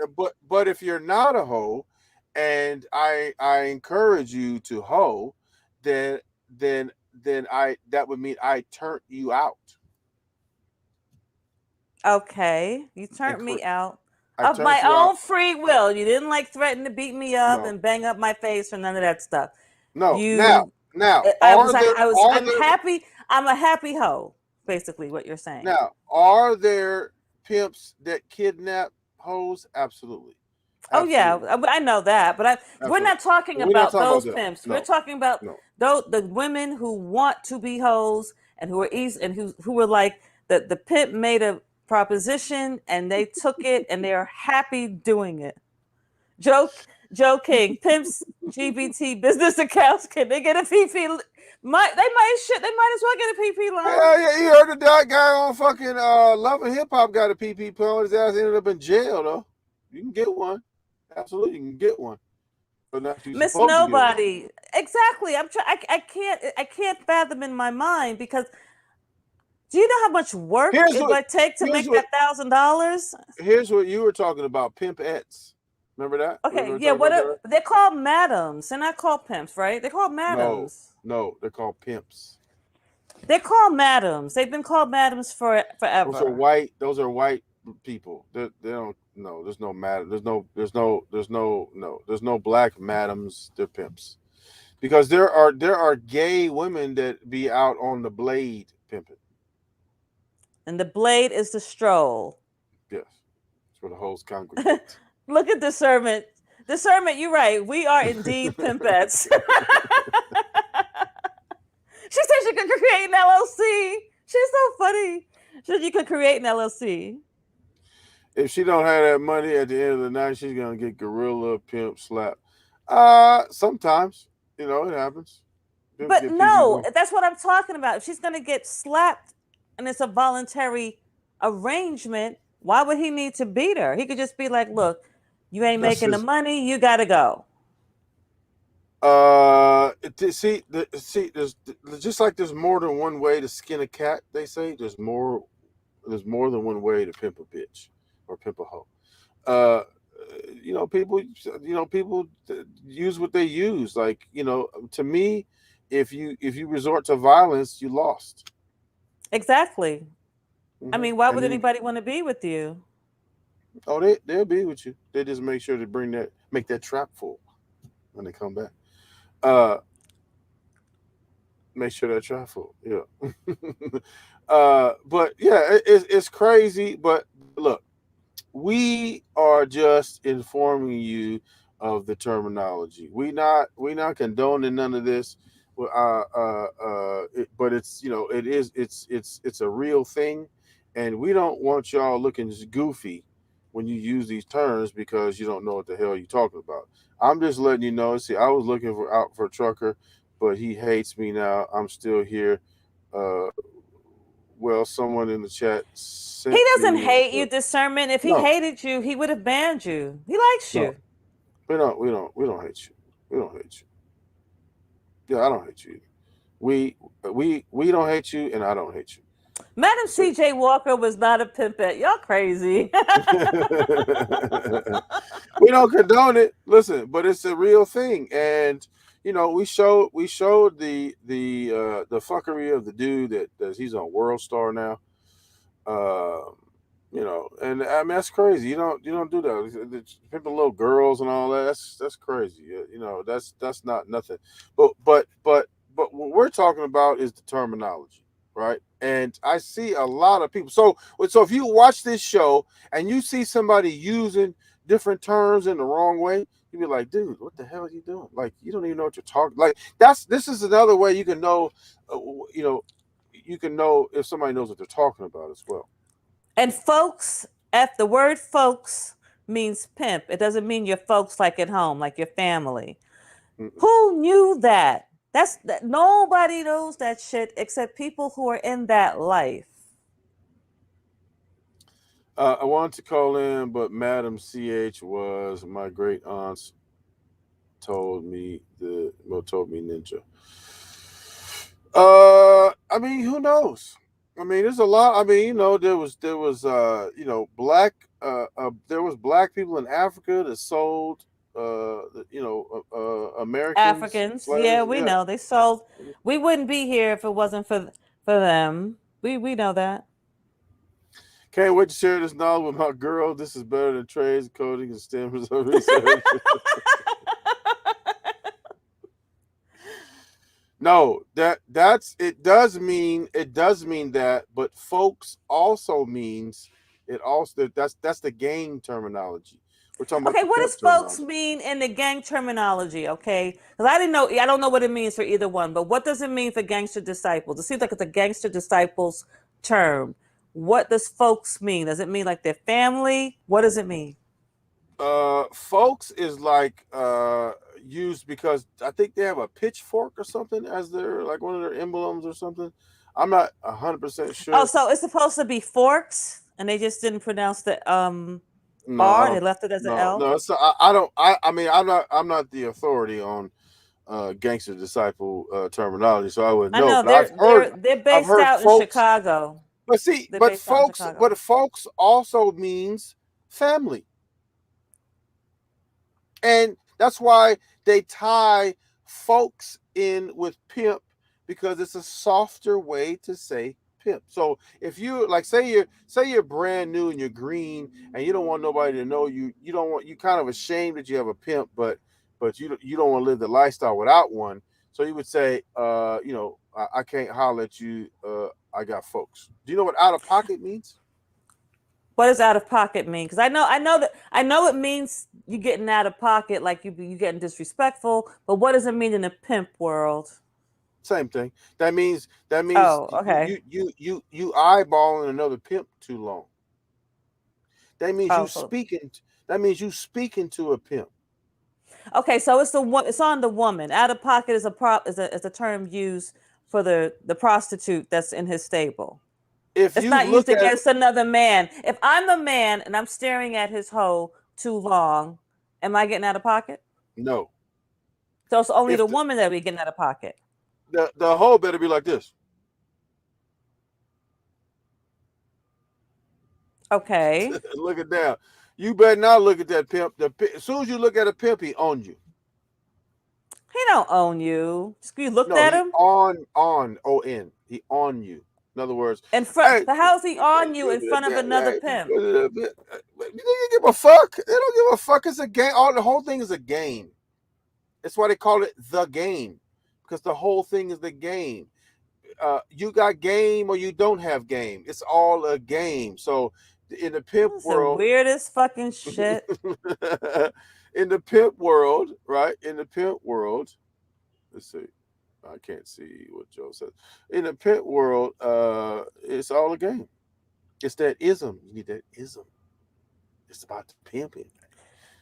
but if you're not a hoe, and I encourage you to hoe, then then I that would mean I turned you out. Okay. You And turned me out I of turned my you out. own free will. You didn't like threaten to beat me up No, and bang up my face or none of that stuff. no. You Now, I'm happy. I'm a happy hoe, basically what you're saying. are there pimps that kidnap hoes? Absolutely, Oh yeah, absolutely, I know that, but we're absolutely. not talking But we're not about talking about those them. pimps. We're No, talking about no. the women who want to be hoes and who are easy and who were like the pimp made a proposition and they took it and they are happy doing it. Joe King, pimps, GBT business accounts. Can they get a PP? They might as well get a PP loan. Yeah, you heard that guy on fucking Love and Hip Hop got a PP on his ass, ended up in jail though. You can get one. Absolutely, you can get one. But not you Miss supposed to get one. Nobody. Exactly. I can't fathom in my mind because do you know how much work Here's it what would take to here's make what that $1,000? here's what you were talking about, pimpettes. Remember that? We Okay, were yeah, talking about that? they're called madams. They're not called pimps, right? They're called No, madams. no, they're called pimps. They're called madams. They've been called madams for Those are forever. white. Those are white people. They don't. No, there's no madam. There's no black madams. They're pimps. Because there are gay women that be out on the blade pimping. And the blade is the stroll. Yes, that's where the hoes congregate. Look at discernment. Discernment, you're right. We are indeed pimpettes. She said she could create an LLC. She's so funny. She said you could create an LLC. If she don't have that money at the end of the night, she's gonna get gorilla pimp slap. Sometimes it happens. Pimps But get PPs no, on. that's what I'm talking about. If she's going to get slapped and it's a voluntary arrangement, why would he need to beat her? He could just be like, look, you ain't That's making the his. money. You got to go. There's just like there's more than one way to skin a cat. They say There's more than one way to pimp a bitch or pimp a hoe. Uh, people use what they use. Like, to me, if you resort to violence, you lost. Exactly. I mean, why And would then, anybody want to be with you? oh, they'll be with you. They just make sure to make that trap full when they come back. Uh, make sure that trap full. Yeah. But yeah, it's crazy. But look, we are just informing you of the terminology. We not condoning none of this. But it's a real thing, and we don't want y'all looking goofy when you use these terms because you don't know what the hell you're talking about. I'm just letting you know. See, I was looking for a trucker, but he hates me now. I'm still here. Uh, well, someone in the chat He sent doesn't me. hate you, discernment. If he No, hated you, he would have banned you. He likes no, you. we don't hate you. We don't hate you. Yeah, I don't hate you. We don't hate you, and I don't hate you. Madam So, CJ Walker was not a pimpette. Y'all crazy. we don't condone it. Listen, but it's a real thing, and we showed the fuckery of the dude that he's on World Star now. Um, and I mean that's crazy. You don't do that. Pimping little girls and all that. That's crazy. That's not nothing. But what we're talking about is the terminology, right? And I see a lot of people. So if you watch this show and you see somebody different terms in the wrong way, you'd be like, dude, what the hell are you doing? Like, you don't even know what you're talking. Like, this is another way you can know, you know, you can know if somebody knows what they're talking about as well. And folks, the word folks means pimp. It doesn't mean your folks like at home, like your family. Mm-mm. Who knew that? Nobody knows that shit except people who are in that life. I wanted to call in, but Madam CH was my great aunt's told me ninja. I mean, who knows? I mean, there's a lot. I mean, there was black there was black people in Africa that sold Americans Africans, yeah, slaves. we Yeah. know they sold. We wouldn't be here if it wasn't for them. We know that. Can't wait to share this knowledge with my girl. This is better than trades, coding, and STEM research. No, that's it does mean that, but folks also means it also that's the gang terminology. We're talking about Okay, the what pimp does folks terminology. mean in the gang terminology? Okay, because I don't know what it means for either one. But what does it mean for gangster disciples? It seems like it's a gangster disciples term. What does folks mean? Does it mean like their family? What does it mean? Folks is like used because I think they have a pitchfork or something as their like one of their emblems or something. I'm not 100% Oh, sure. so it's supposed to be forks, and they just didn't pronounce the No, I R. They don't. left it as an No, L. no. So I don't. I mean, I'm not the authority on gangster disciple terminology, so I wouldn't I know. know But they're I've based heard out in folks. Chicago. But see, They're based out in Chicago. but folks also means family, and that's why they tie folks in with pimp because it's a softer way to say pimp. So if you like say you're brand new and you're green and you don't want nobody to know you don't want you kind of ashamed that you have a pimp, but you don't want to live the lifestyle without one. So you would say, I can't holler at you. I got folks. Do you know what out of pocket means? What does out of pocket mean? Because I know it means you getting out of pocket, like you getting disrespectful. But what does it mean in the pimp world? Same thing. That means Oh, okay. you eyeballing another pimp too long. That means Oh, so to a pimp. okay. So it's on the woman. Out of pocket is is a term used for the prostitute that's in his stable. If It's you not used look at against another man. If I'm a man and I'm staring at his hoe too long, am I getting out of pocket? no, So it's only if the woman that be getting out of pocket. the hoe better be like this. Okay. Look it down. You better not look at that pimp. As soon as you look at a pimp, he owns you. He don't own you. Just you looked No, at he him on he on you. In other words, in front. hey, So how's he on you in front of another hey, pimp? you don't give a fuck. They don't give a fuck. It's a game. The whole thing is a game. That's why they call it the game, because the whole thing is the game. You got game or you don't have game. It's all a game. So in the pimp This is the world, weirdest fucking shit. in the pimp world, right? In the pimp world, let's see. I can't see what Joe says. In the pimp world, it's all a game. It's that ism. You need that ism. It's about the pimping.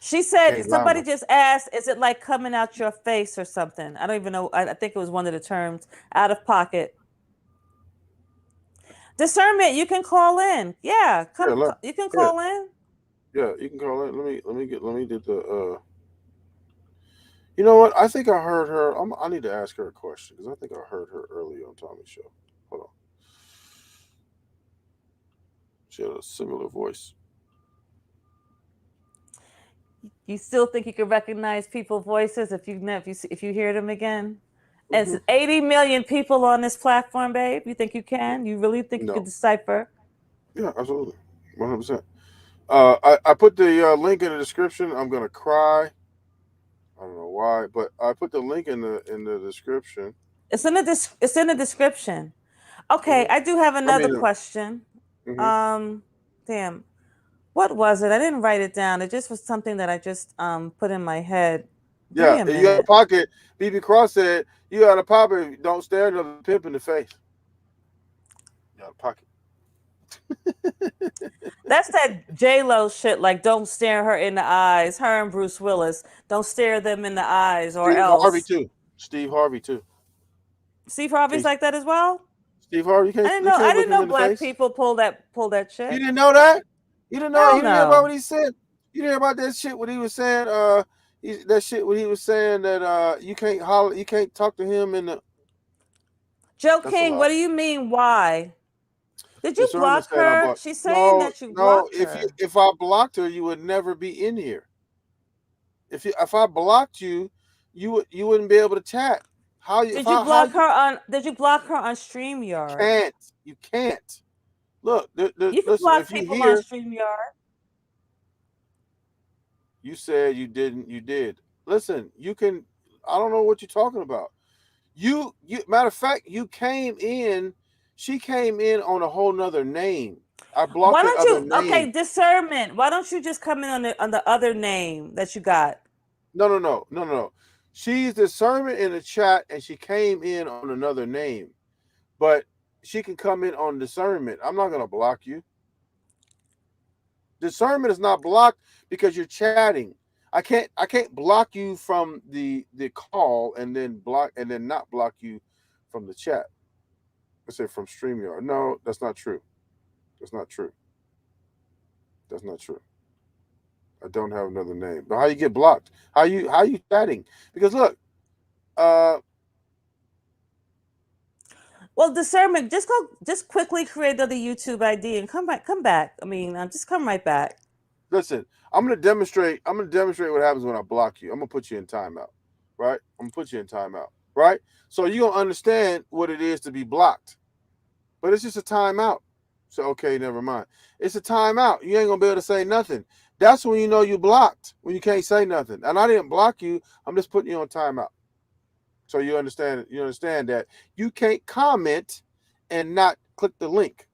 She You said can't lie somebody much. just asked, "Is it like coming out your face or something?" I don't even know. I think it was one of the terms. Out of pocket discernment. You can call in. Yeah, Yeah, come. You can yeah, call in. yeah. You can call it. Let me get the. You know what? I think I heard her. I need to ask her a question because I think I heard her earlier on Tommy's show. Hold on. She had a similar voice. You still think you can recognize people's voices if you hear them again? And Hmm. it's 80 million people on this platform, babe. You think you can? You really think you can No. decipher? Yeah, absolutely. 100%. I put the link in the description. I'm gonna cry. I don't know why, but I put the link in the description. It's in the description. Okay, Hmm. I do have I another mean, question. hmm Um, damn. What was it? I didn't write it down. It just was something that I just put in my head. Give Yeah, me a you got a minute. pocket. BB Cross said, "You got a pocket. Don't stare another pimp in the face." You got a pocket. That's that J Lo shit. Like, don't stare her in the eyes. Her and Bruce Willis. Don't stare them in the eyes, or Steve Harvey else. too. Steve Harvey too. Steve Harvey's like that as well. Steve Harvey, I didn't you know. I can't look didn't him know in the black face. people pull that You shit. didn't know that? You didn't know that? Hell You didn't hear about no. what he said? You didn't hear about that shit what he was saying? That shit what he was saying that you can't holler, you can't talk to him in the. Joe That's a King, lie. what do you mean? Why? Did you Discernment block saying I her? blocked. She's saying No, that you no. blocked her. If I blocked her, you would never be in here. If I blocked you, you wouldn't be able to chat. How you if Did you how block her on? Did you block her on StreamYard? can't you can't look You can listen if block you people on hear StreamYard. you said you didn't you did listen you can I don't know what you're talking about you matter of fact you came in she came in on a whole nother name. I blocked Why that don't other you? name. Okay, discernment. Why don't you just come in on the other name that you got? No. She's discernment in the chat and she came in on another name, but she can come in on discernment. I'm not gonna block you. Discernment is not blocked because you're chatting. I can't block you from the call and then not block you from the chat. I say from StreamYard. No, that's not true. That's not true. That's not true. I don't have another name. But how you get blocked? How you chatting? Because look, uh Well, discernment. Just go. Just quickly create another YouTube ID and come back. Come back. I mean, just come right back. listen, I'm gonna demonstrate what happens when I block you. I'm gonna put you in timeout. Right? I'm gonna put you in timeout. Right? So you're gonna understand what it is to be blocked. But it's just a timeout. So okay, never mind. It's a timeout. You ain't gonna be able to say nothing. That's when you know you blocked, when you can't say nothing. And I didn't block you. I'm just putting you on timeout. So you understand that you can't comment and not click the link.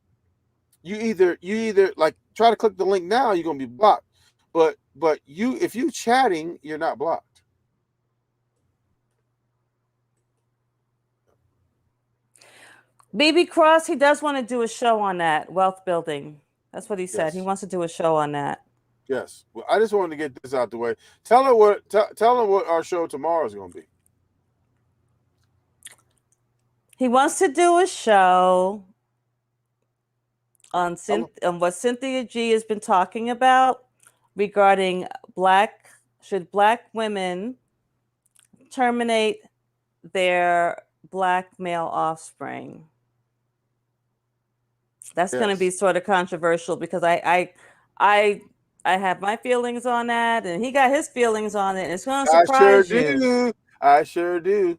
You either like try to click the link now, you're gonna be blocked. But you if you chatting, you're not blocked. BB Cross. He does want to do a show on that wealth building. That's what he said. He Yes. wants to do a show on that. Yes. Well, I just wanted to get this out the way. Tell her what our show tomorrow is gonna be. He wants to do a show on what Cynthia G has been talking about regarding should black women terminate their black male offspring. That's going to be Yes. sort of controversial because I have my feelings on that, and he got his feelings on it, and it's going to I sure surprise you. do. I sure do.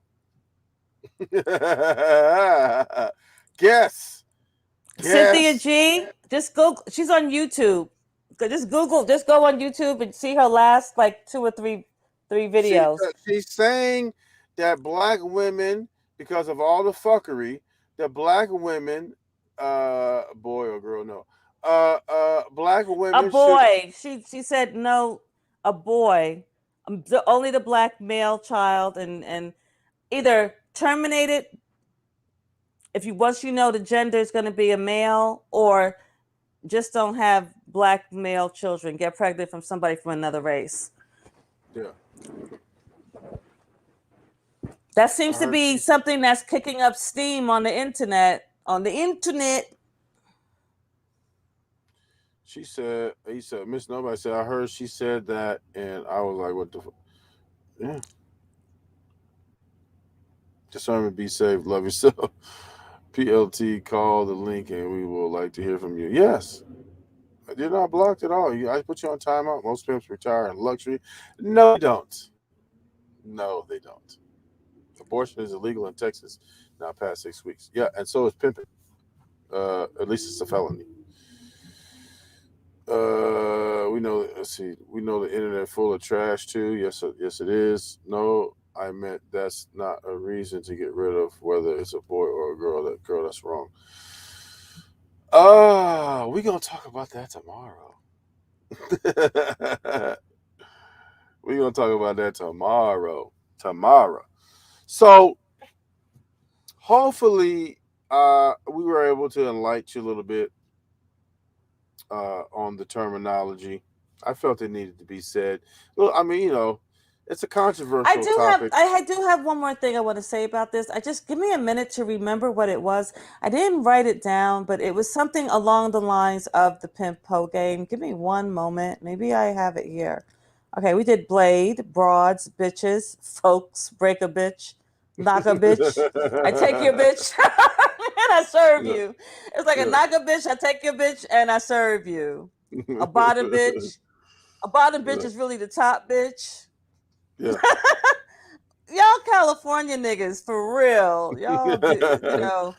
Guess. Cynthia Guess. G, just go. She's on YouTube. Just Google. Just go on YouTube and see her last like two or three She videos. she's saying that black women, because of all the fuckery, that black women, boy or girl, no, black A women should. boy. She said no. A boy. Only the black male child, and either terminate it if you once you know the gender is going to be a male, or just don't have black male children. Get pregnant from somebody from another race. Yeah, That I seems to heard be something that's kicking up steam on the internet. On the internet. He said, Miss Nobody said, I heard she said that, and I was like, what the yeah. Discernment, be safe, love yourself. PLT, call the link, and we will like to hear from you. Yes. You're not blocked at all. I put you on timeout. Most pimps retire in luxury. No, they don't. No, they don't. Abortion is illegal in Texas now past 6 weeks. Yeah, and so is pimping. At least it's a felony. We know. Let's see. We know the internet full of trash too. Yes, yes, it is. No, I meant that's not a reason to get rid of whether it's a boy or a girl. That's wrong. We're gonna talk about that tomorrow. We're gonna talk about that tomorrow. So hopefully we were able to enlighten you a little bit on the terminology. I felt it needed to be said. Well, I mean, it's a controversial topic. I do have one more thing I want to say about this. I just give me a minute to remember what it was. I didn't write it down, but it was something along the lines of the Pimp Po game. Give me one moment. Maybe I have it here. Okay, we did blade, broads, bitches, folks, break a bitch, knock a bitch. I take your bitch and I serve you. It's like a knock a bitch, I take your bitch and I serve you. A bottom bitch. A bottom bitch is really the top bitch. Yeah. Y'all California niggas, for real. Y'all do,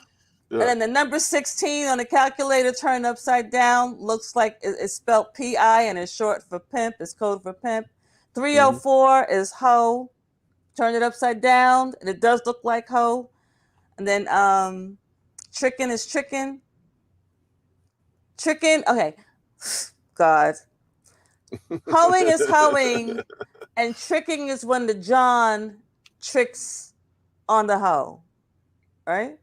Yeah. And then the number 16 on the calculator turned upside down looks like it's spelled P-I and it's short for pimp. It's code for pimp. 304 is hoe. Turn it upside down and it does look like hoe. And then tricking is tricking. Tricking, okay. God. Hoeing is hoeing. And tricking is when the John tricks on the hoe. Right?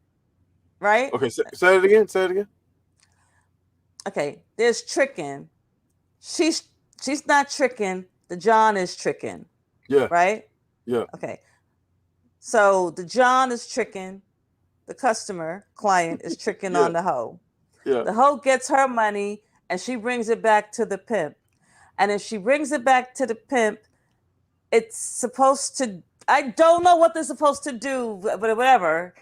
Right? Okay, say it again. Say it again. Okay, there's tricking. She's not tricking. The John is tricking. Yeah. Right? Yeah. Okay. So the John is tricking. The customer, client, is tricking on the hoe. Yeah. The hoe gets her money and she brings it back to the pimp. And if she brings it back to the pimp, it's supposed to, I don't know what they're supposed to do, but whatever.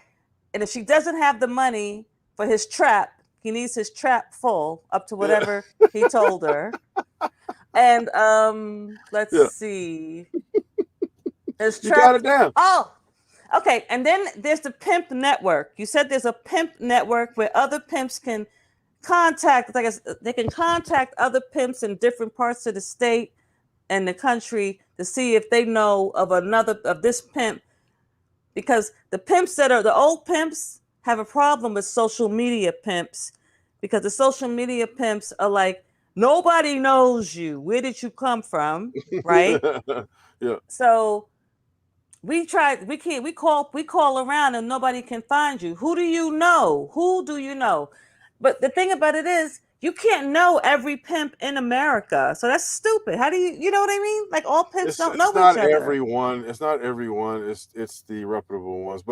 And if she doesn't have the money for his trap, he needs his trap full up to whatever he told her. And let's see. His trap. You got it down. Oh, okay. And then there's the pimp network. You said there's a pimp network where other pimps can contact, like they can contact other pimps in different parts of the state and the country to see if they know of this pimp, because the pimps that are the old pimps have a problem with social media pimps, because the social media pimps are like, nobody knows you. Where did you come from? Right? Yeah. So we call around and nobody can find you. Who do you know? But the thing about it is, you can't know every pimp in America. So that's stupid. How do you know what I mean? Like all pimps don't know each other. It's not everyone. It's the reputable ones. But